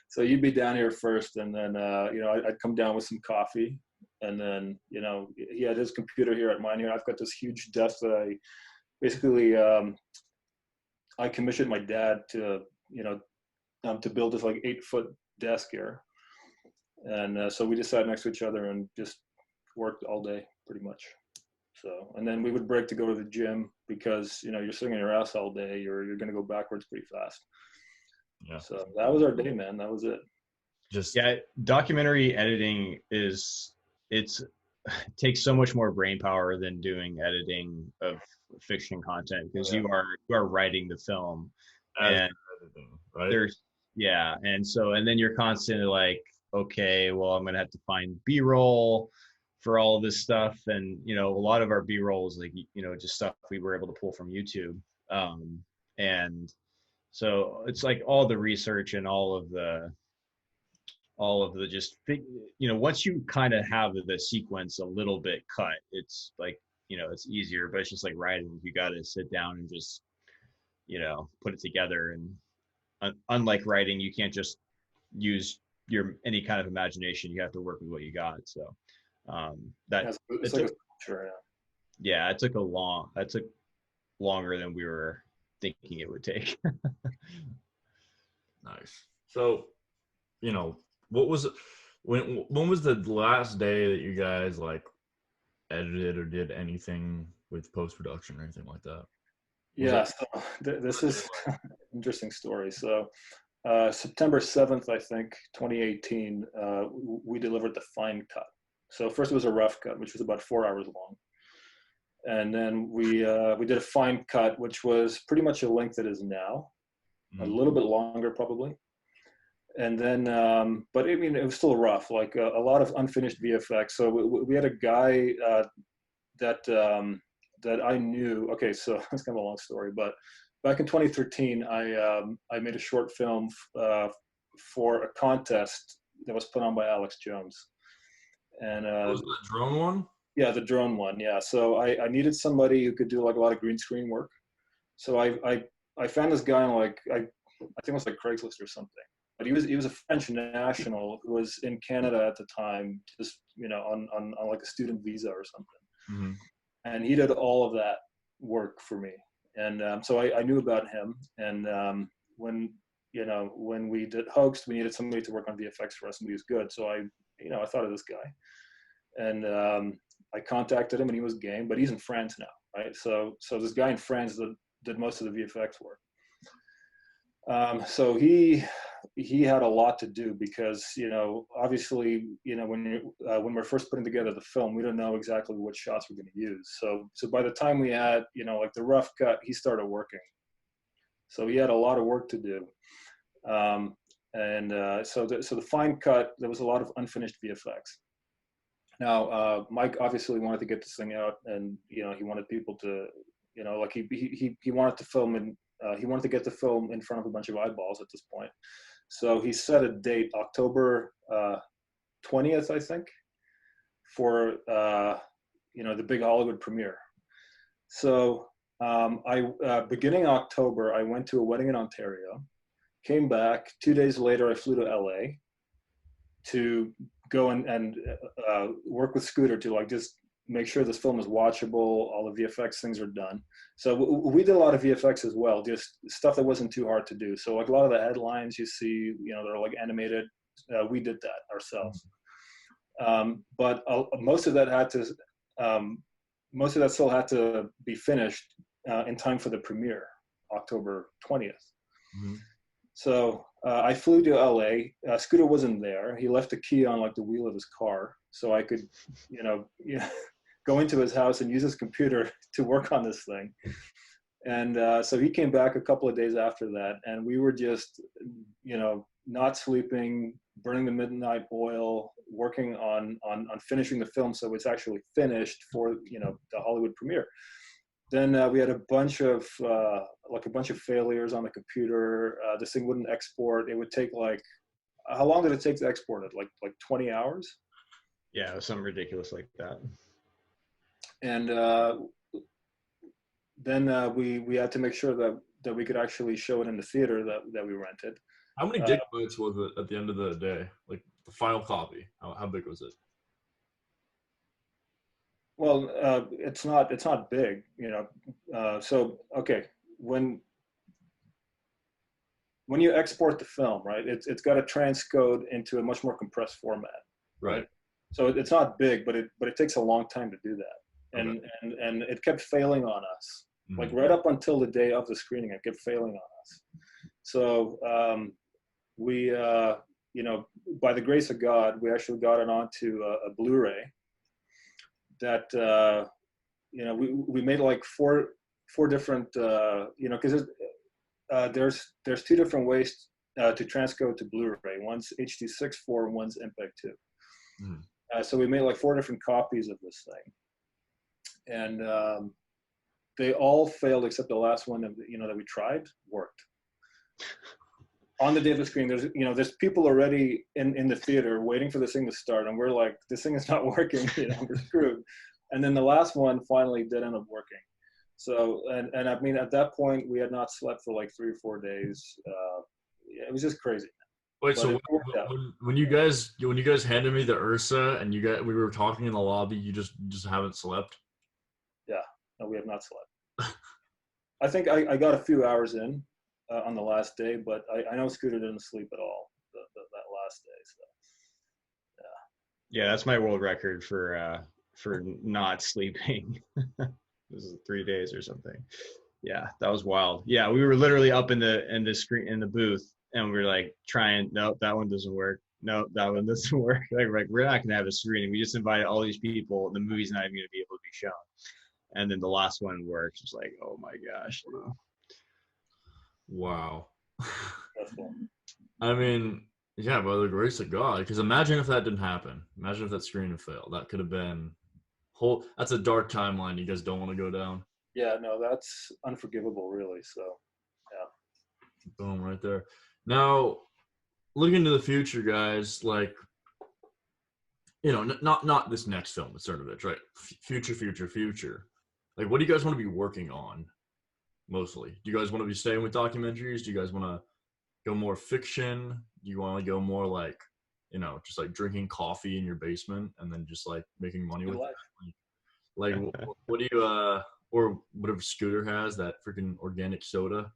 So you'd be down here first, and then, I'd come down with some coffee, and then, he had his computer here at mine here. I've got this huge desk that I basically, I commissioned my dad to build this like 8-foot desk here. And so we just sat next to each other and just worked all day pretty much. So, and then we would break to go to the gym because, you're sitting on your ass all day, you're going to go backwards pretty fast. Yeah. So that was our day, man. That was it. Documentary editing takes so much more brain power than doing editing of fiction content, because you are writing the film, and right? And then you're constantly like, okay, well, I'm gonna have to find B-roll for all of this stuff, and a lot of our B-roll is like just stuff we were able to pull from YouTube, and so it's like all the research and all of the just once you kind of have the sequence a little bit cut, it's like it's easier. But it's just like writing, you got to sit down and just put it together, and unlike writing, you can't just use any kind of imagination. You have to work with what you got. So it took longer than we were thinking it would take. Nice. So what was when was the last day that you guys like edited or did anything with post-production or anything like that? So this is an interesting story. So September 7th, I think, 2018, we delivered the fine cut. So first it was a rough cut, which was about 4 hours long. And then we did a fine cut, which was pretty much the length it is now, a little bit longer probably. And then, but I mean, it was still rough, like a lot of unfinished VFX. So we had a guy that I knew. Okay, so it's kind of a long story, but back in 2013, I made a short film for a contest that was put on by Alex Jones. And was the drone one? Yeah, the drone one. Yeah. So I needed somebody who could do like a lot of green screen work. So I I found this guy on like I think it was like Craigslist or something. But he was a French national who was in Canada at the time, just on like a student visa or something. Mm-hmm. And he did all of that work for me. And so I knew about him. And when we did Hoaxed, we needed somebody to work on VFX for us, somebody who's good. So I thought of this guy, and I contacted him, and he was game. But he's in France now, right? So this guy in France that did most of the VFX work. So he had a lot to do because, obviously, when we're first putting together the film, we don't know exactly what shots we're going to use. So by the time we had, like the rough cut, he started working. So he had a lot of work to do. So the fine cut, there was a lot of unfinished VFX. Now, Mike obviously wanted to get this thing out, and, he wanted people to, like he wanted to film in, he wanted to get the film in front of a bunch of eyeballs at this point. So he set a date, October 20th, I think, for, the big Hollywood premiere. So beginning October, I went to a wedding in Ontario, came back. 2 days later, I flew to LA to go and work with Scooter to like just make sure this film is watchable, all the VFX things are done. So we did a lot of VFX as well, just stuff that wasn't too hard to do. So like a lot of the headlines you see, they're like animated. We did that ourselves. But most of that still had to be finished in time for the premiere, October 20th. Mm-hmm. So I flew to LA. Scooter wasn't there. He left the key on like the wheel of his car, so I could, go into his house and use his computer to work on this thing. And so he came back a couple of days after that, and we were just, not sleeping, burning the midnight oil, working on finishing the film so it's actually finished for the Hollywood premiere. Then we had a bunch of failures on the computer. This thing wouldn't export. It would take how long did it take to export it? Like 20 hours? Yeah, it was something ridiculous like that. And then we had to make sure that we could actually show it in the theater that we rented. How many gigabytes was it at the end of the day? Like the final copy? How big was it? Well, it's not big, So okay, when you export the film, right, it's got to transcode into a much more compressed format. Right. So it's not big, but it takes a long time to do that, and Okay. and it kept failing on us. Mm-hmm. Like right up until the day of the screening, it kept failing on us. So we, by the grace of God, we actually got it onto a Blu-ray. That we made like four different because there's two different ways to transcode to Blu-ray. One's HD6.4 and one's MPEG 2. Mm. So we made like 4 different copies of this thing, and they all failed except the last one that we tried worked. On the day of the screening, there's people already in the theater waiting for this thing to start, and we're like, this thing is not working, we're screwed. And then the last one finally did end up working. So, and I mean, at that point, we had not slept for like 3 or 4 days. It was just crazy. Wait, But so when you guys handed me the Ursa and we were talking in the lobby, you just haven't slept? Yeah, no, we have not slept. I think I got a few hours in on the last day, but I know Scooter didn't sleep at all that last day. So, yeah, that's my world record for not sleeping. This is 3 days or something. Yeah, that was wild. Yeah, we were literally up in the booth, and we were like trying. Nope, that one doesn't work. Nope, that one doesn't work. Like we're not gonna have a screening. We just invited all these people. The movie's not even gonna be able to be shown. And then the last one works. It's like, oh my gosh. Wow. that's cool. I mean, yeah, by the grace of God. Because imagine if that didn't happen. Imagine if that screening failed. That could have been that's a dark timeline you guys don't want to go down. Yeah, no, that's unforgivable, really. So, yeah. Boom, right there. Now, looking to the future, guys, like, not this next film, but sort of it, right? Future. Like, what do you guys want to be working on? mostly? Do you guys want to be staying with documentaries? Do you guys want to go more fiction? Do you want to go more like, just like drinking coffee in your basement and then just like making money Good with life. it? Like, what do you or whatever Scooter has, that freaking organic soda,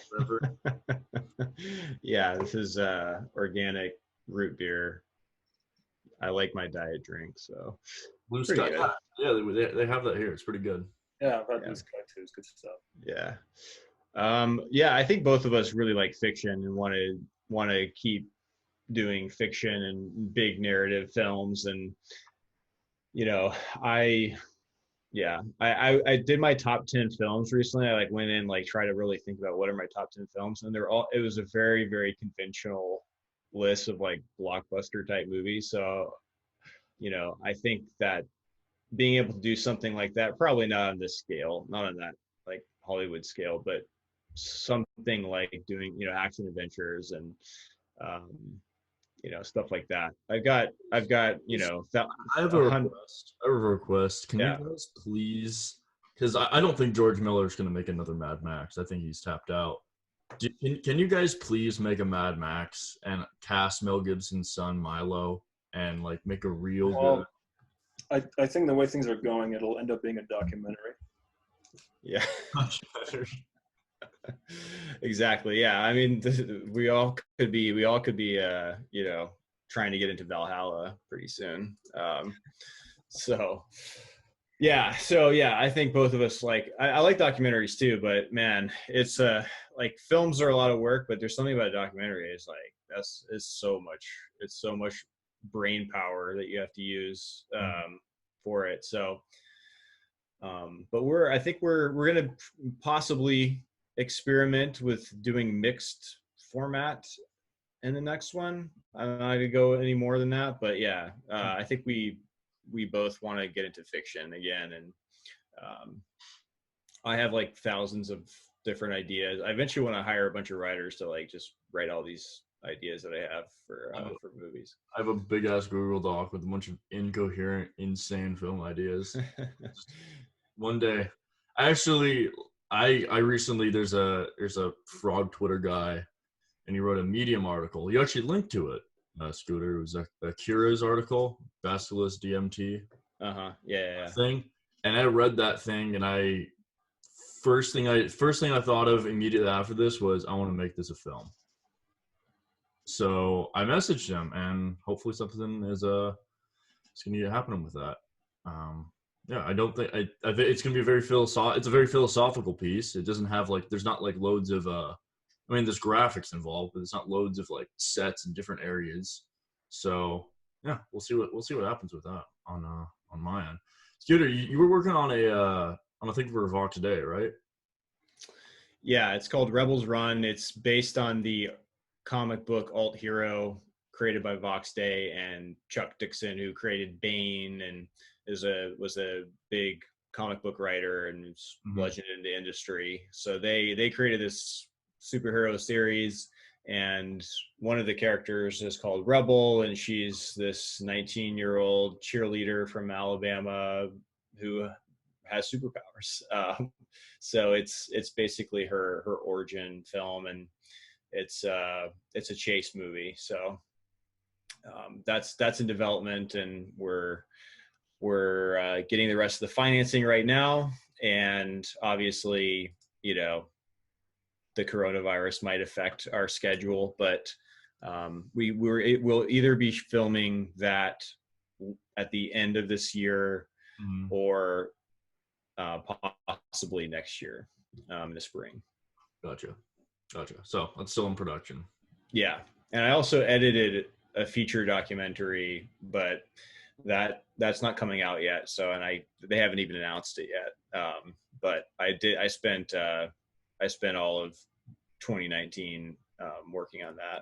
whatever. Yeah, this is organic root beer. I like my diet drink, so Blue pretty Sky, good. yeah, they have that here. It's pretty good. Yeah, I've had Yeah. Blue Sky too. It's good stuff. Yeah. Yeah, I think both of us really like fiction and want to keep doing fiction and big narrative films. And I did my top 10 films recently. I like went in, like try to really think about what are my top 10 films, and it was a very, very conventional list of like blockbuster type movies. So I think that being able to do something like that, probably not on this scale, not on that like Hollywood scale, but something like doing action adventures and stuff like that. I've got I have a request. I have a request. Can you guys please? Because I don't think George Miller's going to make another Mad Max. I think he's tapped out. Can you guys please make a Mad Max and cast Mel Gibson's son Milo and like make a real good? I think the way things are going, it'll end up being a documentary. Yeah. Exactly. Yeah. I mean, we all could be trying to get into Valhalla pretty soon. So yeah, I think both of us I like documentaries too, but man, it's like films are a lot of work, but there's something about a documentary. It's like it's so much brain power that you have to use for it. So but I think we're gonna possibly experiment with doing mixed format in the next one. I'm not gonna go any more than that, but yeah, I think we both want to get into fiction again, and I have like thousands of different ideas. I eventually want to hire a bunch of writers to like just write all these ideas that I have for movies. I have a big ass Google Doc with a bunch of incoherent, insane film ideas. One day, I recently there's a frog Twitter guy, and he wrote a Medium article. He actually linked to it. Scooter, it was a Cura's article, Bacillus DMT. Yeah. Thing, and I read that thing, and first thing I thought of immediately after this was I want to make this a film. So I messaged him, and hopefully something is it's gonna be happening with that. Yeah, I don't think I think it's gonna be it's a very philosophical piece. It doesn't have there's not like loads of I mean, there's graphics involved, but it's not loads of like sets in different areas. So yeah, we'll see what happens with that on my end. Scooter, you were working on a thing for Vox today, right? Yeah, it's called Rebels Run. It's based on the comic book Alt Hero created by Vox Day and Chuck Dixon, who created Bane and was a big comic book writer and is legend in the industry. So they created this superhero series, and one of the characters is called Rebel, and she's this 19-year-old cheerleader from Alabama who has superpowers. So it's basically her origin film, and it's a chase movie. So that's in development, and we're getting the rest of the financing right now. And obviously, the coronavirus might affect our schedule, but we'll either be filming that at the end of this year or possibly next year in the spring. Gotcha. So that's still in production. Yeah, and I also edited a feature documentary, but that's not coming out yet. So, and they haven't even announced it yet. But I spent all of 2019 working on that.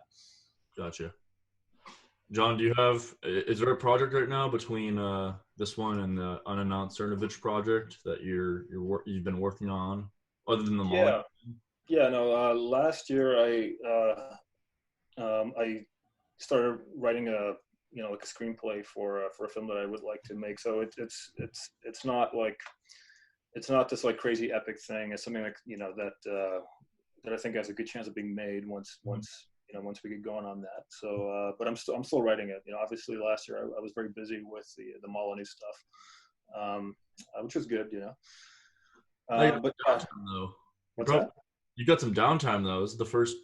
Gotcha. John, is there a project right now between this one and the unannounced Cernovich project that you've been working on, other than the Molly? No. Last year I started writing a screenplay for a film that I would like to make. So it's not like it's not this like crazy epic thing. It's something like, that I think has a good chance of being made once we get going on that. So, but I'm still writing it. Obviously last year I was very busy with the Molyneux stuff, which was good. But though. what's that? You got some downtime though. This is the first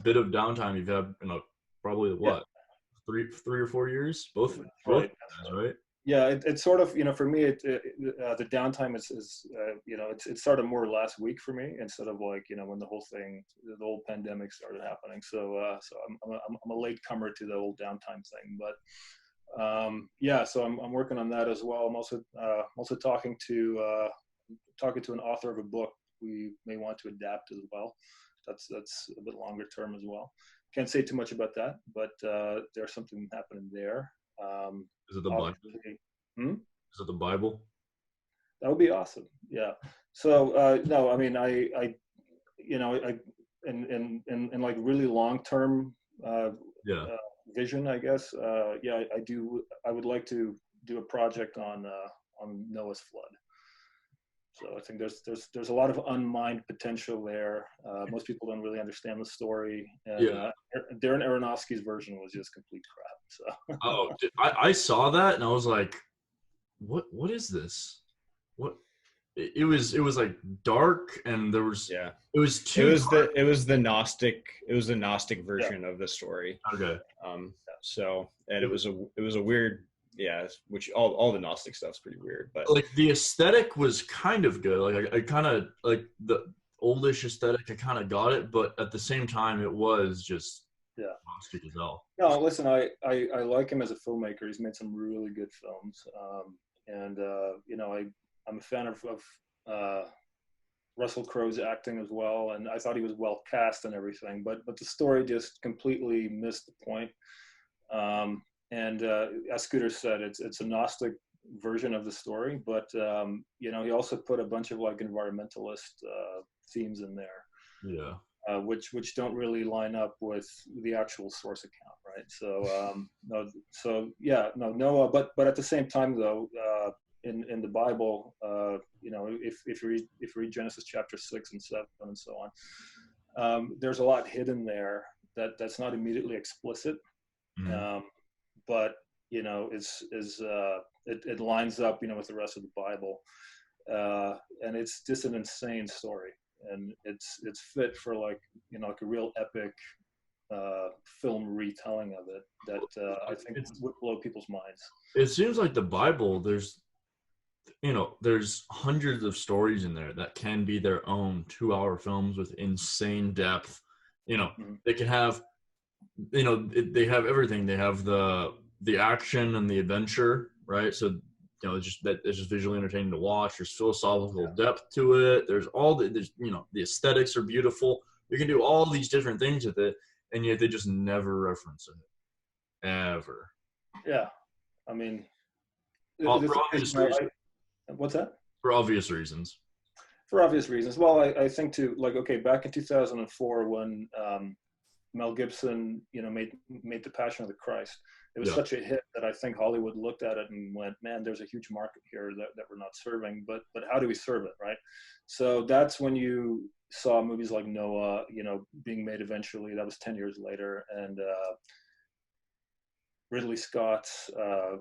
bit of downtime you've had in probably what, 3 or 4 years? Both, right? Yeah, it's sort of, for me, the downtime is it started more last week for me instead of like, when the whole pandemic started happening. So I'm a late comer to the whole downtime thing, but so I'm working on that as well. I'm also talking to an author of a book we may want to adapt as well. That's a bit longer term as well. Can't say too much about that, but there's something happening there. Is it the Bible? Is it the Bible? That would be awesome. Yeah. So no, I mean, I in like really long term vision, I guess. I would like to do a project on Noah's flood. So I think there's a lot of unmined potential there. Most people don't really understand the story. And, Darren Aronofsky's version was just complete crap. So. I saw that and I was like, what is this? What? It was like dark and there was it was the Gnostic version of the story. Okay. So and it was a weird. Yeah, which all the Gnostic stuff's pretty weird, but like the aesthetic was kind of good. Like I kind of like the oldish aesthetic. I kind of got it, but at the same time, it was just Gnostic as hell. No, listen, I like him as a filmmaker. He's made some really good films, and I'm a fan of Russell Crowe's acting as well, and I thought he was well cast and everything, but the story just completely missed the point. And as Scooter said, it's a Gnostic version of the story, but he also put a bunch of like environmentalist themes in there, which don't really line up with the actual source account, right? So Noah, but at the same time though, in the Bible, if you read Genesis chapter 6 and 7 and so on, there's a lot hidden there that's not immediately explicit. But it lines up with the rest of the Bible, and it's just an insane story, and it's fit for like like a real epic film retelling of it that I think would blow people's minds. It seems like the Bible, there's hundreds of stories in there that can be their own 2-hour films with insane depth. They can have they have everything. They have the action and the adventure, right? So it's just visually entertaining to watch. There's philosophical depth to it. There's the aesthetics are beautiful. You can do all these different things with it, and yet they just never reference it, ever. Yeah, I mean, for obvious reasons. What's that? For obvious reasons. For obvious reasons. Well, I think too. Like, okay, back in 2004 when Mel Gibson, made The Passion of the Christ. It was such a hit that I think Hollywood looked at it and went, man, there's a huge market here that we're not serving, but how do we serve it, right? So that's when you saw movies like Noah, being made eventually. That was 10 years later. And Ridley Scott's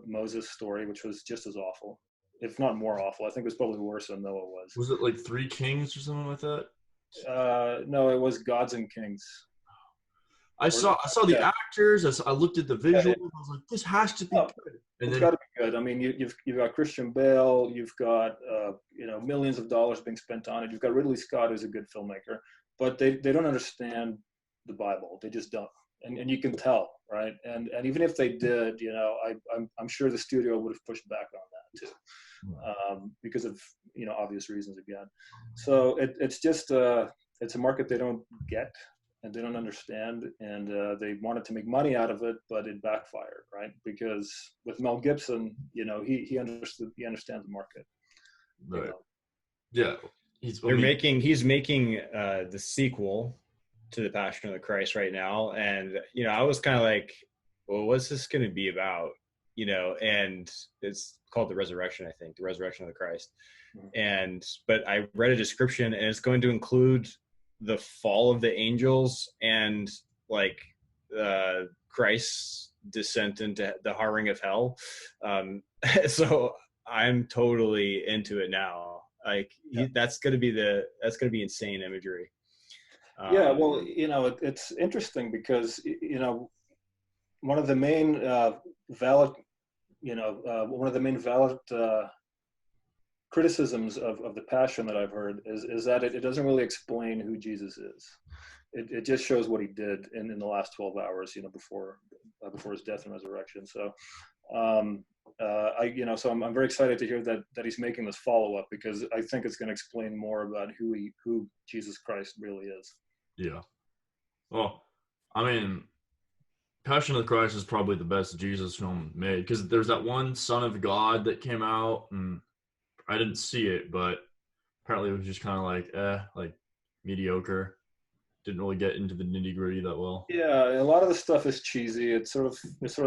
Moses story, which was just as awful, if not more awful. I think it was probably worse than Noah was. Was it like Three Kings or something like that? No, it was Gods and Kings. I saw the actors. I looked at the visuals. I was like, this has to be good. And it's got to be good. I mean, you've got Christian Bale. You've got millions of dollars being spent on it. You've got Ridley Scott, who's a good filmmaker, but they don't understand the Bible. They just don't, and you can tell, right? And even if they did, I'm sure the studio would have pushed back on that too, because of obvious reasons again. So it's just it's a market they don't get. And they don't understand, and they wanted to make money out of it, but it backfired, right? Because with Mel Gibson, he understood, he understands the market. Right. Yeah. He's making the sequel to The Passion of the Christ right now, and I was kind of like, well, what's this going to be about? and it's called the resurrection, I think, the resurrection of the Christ. But I read a description, and it's going to include the fall of the angels and like Christ's descent into the harrowing of hell. So I'm totally into it now. Like that's going to be insane imagery. Yeah, well, it's interesting because one of the main valid criticisms of the Passion that I've heard is that it doesn't really explain who Jesus is. It just shows what he did in the last 12 hours, before his death and resurrection. So, so I'm very excited to hear that he's making this follow up, because I think it's going to explain more about who Jesus Christ really is. Yeah. Well, I mean, Passion of the Christ is probably the best Jesus film made, because there's that one Son of God that came out, and I didn't see it, but apparently it was just kind of like mediocre. Didn't really get into the nitty gritty that well. Yeah, a lot of the stuff is cheesy. It's sort of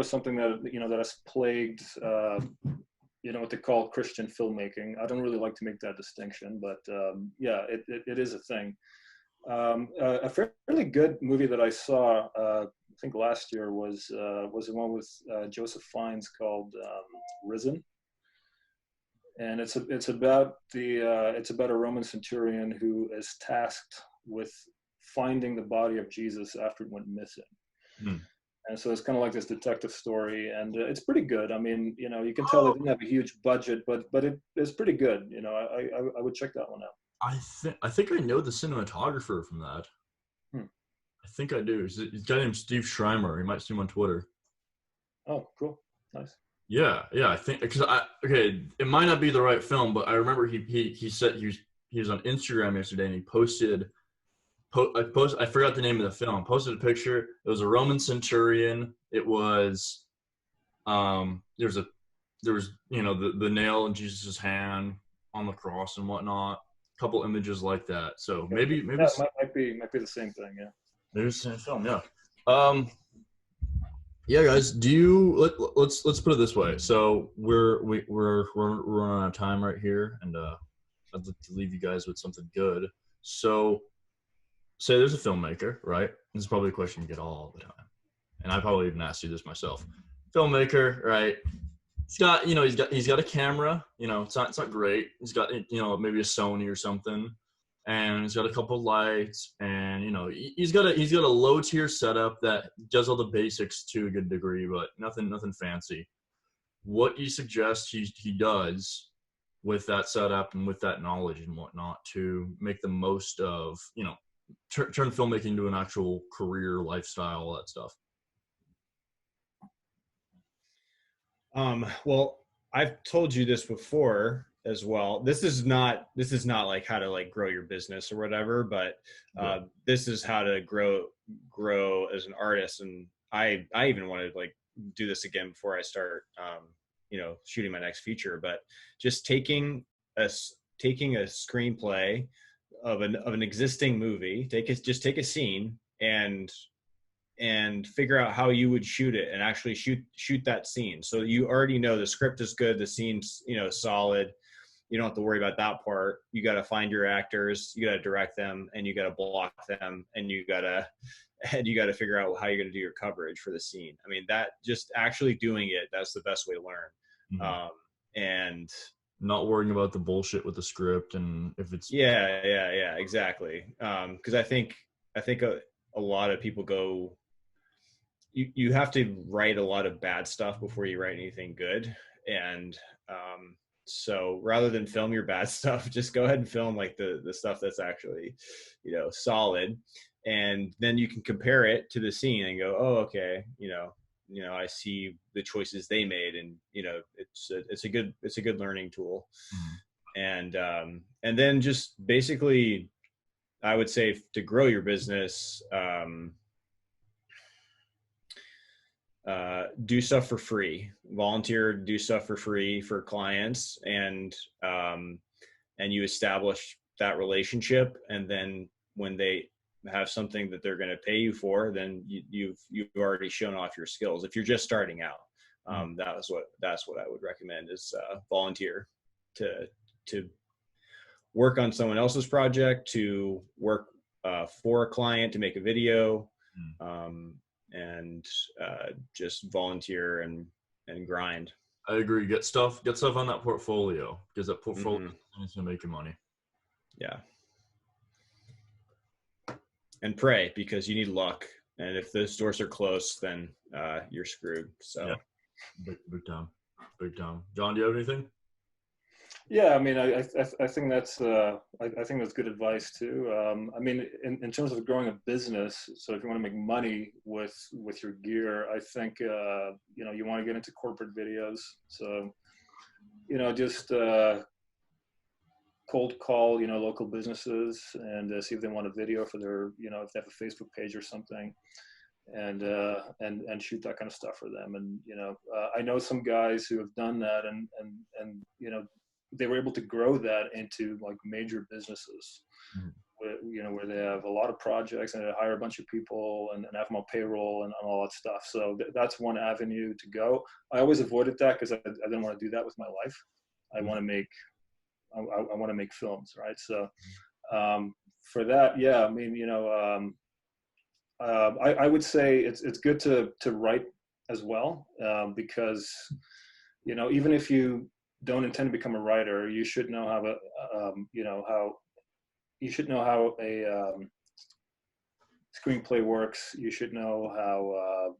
something that that has plagued what they call Christian filmmaking. I don't really like to make that distinction, but it is a thing. A fairly good movie that I saw, I think last year, was the one with Joseph Fiennes called Risen, and it's about a Roman centurion who is tasked with finding the body of Jesus after it went missing. And so it's kind of like this detective story, and it's pretty good. I mean, you can tell it didn't have a huge budget, but it's pretty good. I would check that one out. I think I know the cinematographer from that. I think I do. He's a guy named Steve Schreimer. You might see him on Twitter. Oh, cool, nice. Yeah. I think it might not be the right film, but I remember he said he was on Instagram yesterday, and he posted. I forgot the name of the film. Posted a picture. It was a Roman centurion. It was there was the nail in Jesus' hand on the cross and whatnot. A couple images like that. So maybe that might be the same thing. Yeah. Maybe it's the same film. Yeah. Yeah, guys. Let's put it this way. So we're running out of time right here, and I'd like to leave you guys with something good. So, say there's a filmmaker, right? This is probably a question you get all the time, and I probably even asked you this myself. Filmmaker, right? He's got a camera. It's not great. He's got maybe a Sony or something, and he's got a couple lights, and he's got a low tier setup that does all the basics to a good degree, but nothing fancy. What do you suggest he does with that setup and with that knowledge and whatnot to make the most of turn filmmaking into an actual career, lifestyle, all that stuff? Well, I've told you this before as well. This is not like how to like grow your business or whatever, but this is how to grow as an artist. And I even want to like do this again before I start shooting my next feature, but just taking a screenplay of an existing movie, take a scene and figure out how you would shoot it and actually shoot that scene. So you already know the script is good, the scene's solid. You don't have to worry about that part. You got to find your actors, you got to direct them, and you got to block them, and you got to figure out how you're going to do your coverage for the scene. I mean, that just actually doing it, that's the best way to learn. Mm-hmm. And not worrying about the bullshit with the script, and if it's exactly. Because I think a lot of people go. You have to write a lot of bad stuff before you write anything good, and so rather than film your bad stuff, just go ahead and film like the stuff that's actually solid, and then you can compare it to the scene and go, oh, okay, I see the choices they made, and it's a good learning tool. And then just basically, I would say, to grow your business, do stuff for free, volunteer, do stuff for free for clients, and you establish that relationship. And then when they have something that they're going to pay you for, then you've already shown off your skills if you're just starting out. That's what I would recommend is volunteer to work on someone else's project, to work for a client, to make a video, and just volunteer and grind. I agree. Get stuff on that portfolio, because that portfolio is going to make you money. Yeah. And pray, because you need luck. And if those doors are closed, then you're screwed. So, yeah. Big time. John, do you have anything? Yeah, I mean, I think that's I think that's good advice too. I mean, in terms of growing a business, so if you want to make money with your gear, I think you know, you want to get into corporate videos. So, you know, just cold call, you know, local businesses and see if they want a video for their, you know, if they have a Facebook page or something, and shoot that kind of stuff for them. And you know, I know some guys who have done that, and you know, they were able to grow that into like major businesses, where, you know, where they have a lot of projects and they hire a bunch of people and have them on payroll and all that stuff. So that's one avenue to go. I always avoided that because I didn't want to do that with my life. I want to make films, right? So for that, yeah, I mean, you know, I would say it's good to write as well, because, you know, even if you don't intend to become a writer, you should know how a screenplay works. You should know how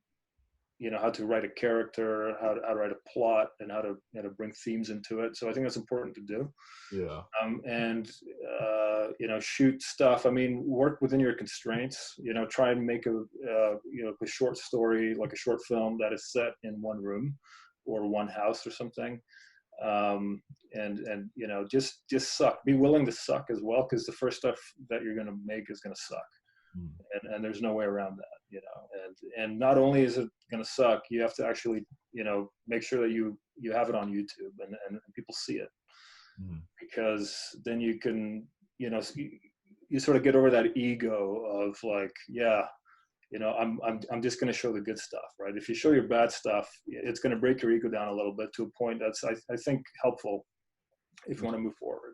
you know, how to write a character, how to write a plot, and how to bring themes into it. So I think that's important to do. Yeah. And you know, shoot stuff. I mean, work within your constraints. You know, try and make you know, a short story, like a short film that is set in one room or one house or something. And you know, just suck. Be willing to suck as well, because the first stuff that you're going to make is going to suck. And there's no way around that, you know. And not only is it going to suck, you have to actually, you know, make sure that you have it on YouTube and people see it, because then you can, you know, you sort of get over that ego of like, yeah, you know, I'm just going to show the good stuff, right? If you show your bad stuff, it's going to break your ego down a little bit to a point that's I think helpful if you want to move forward.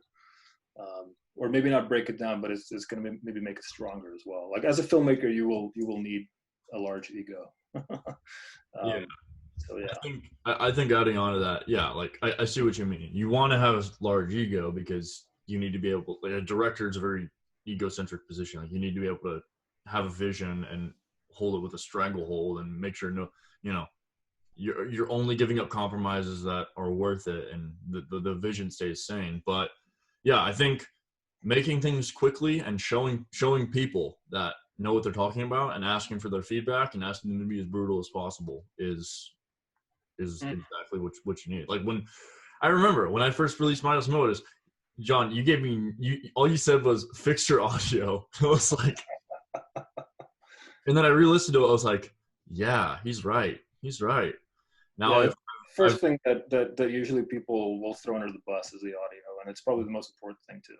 Or maybe not break it down, but it's going to maybe make it stronger as well. Like as a filmmaker, you will need a large ego. Yeah. So yeah. I think adding on to that, yeah, like I see what you mean. You want to have a large ego because you need to be able. Like a director is a very egocentric position. Like you need to be able to have a vision and hold it with a stranglehold and make sure you know, you're only giving up compromises that are worth it, and the vision stays sane. But yeah, I think making things quickly and showing people that know what they're talking about and asking for their feedback and asking them to be as brutal as possible is exactly what you need. Like when I remember when I first released Minus Modus, John, you gave me all you said was fix your audio. I was like, and then I re-listened to it. I was like, yeah, he's right. Now, yeah, first thing that usually people will throw under the bus is the audio, and it's probably the most important thing too.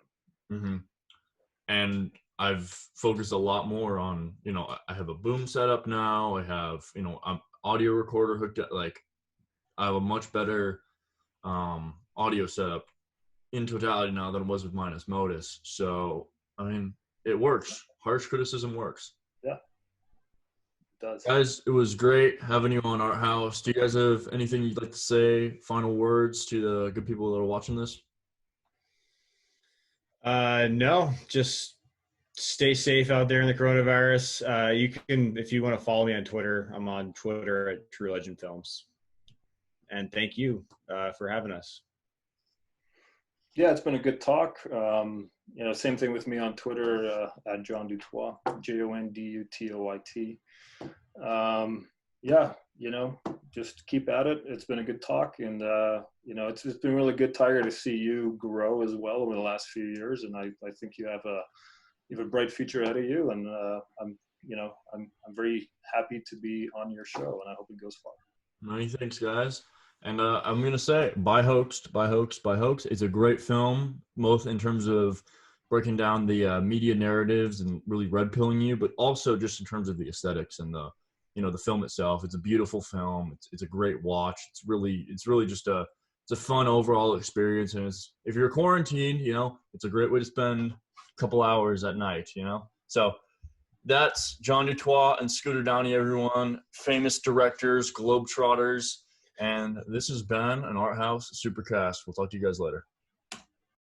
And I've focused a lot more on, you know, I have a boom setup now. I have, you know, I'm audio recorder hooked up. Like I have a much better audio setup in totality now than it was with Minus Modus. So I mean, it works. Harsh criticism works. Yeah, it does. Guys, it was great having you on Arthaus. Do you guys have anything you'd like to say? Final words to the good people that are watching this? No, just stay safe out there in the coronavirus. You can, if you want to follow me on Twitter, I'm on Twitter at True Legend Films. And thank you for having us. Yeah, it's been a good talk. You know, same thing with me on Twitter at Jon Du Toit, JONDUTOIT. Yeah, you know, just keep at it. It's been a good talk, and you know, it's been really good, Tiger, to see you grow as well over the last few years. And I think you have a bright future ahead of you. And I'm very happy to be on your show, and I hope it goes far. Many thanks, guys. And I'm going to say, buy Hoaxed. It's a great film, both in terms of breaking down the media narratives and really red pilling you, but also just in terms of the aesthetics and the the film itself. It's a beautiful film. It's a great watch. It's really just it's a fun overall experience. And if you're quarantined, it's a great way to spend a couple hours at night, So that's Jon Du Toit and Scooter Downey, everyone. Famous directors, globetrotters. And this has been an Arthaus Supercast. We'll talk to you guys later.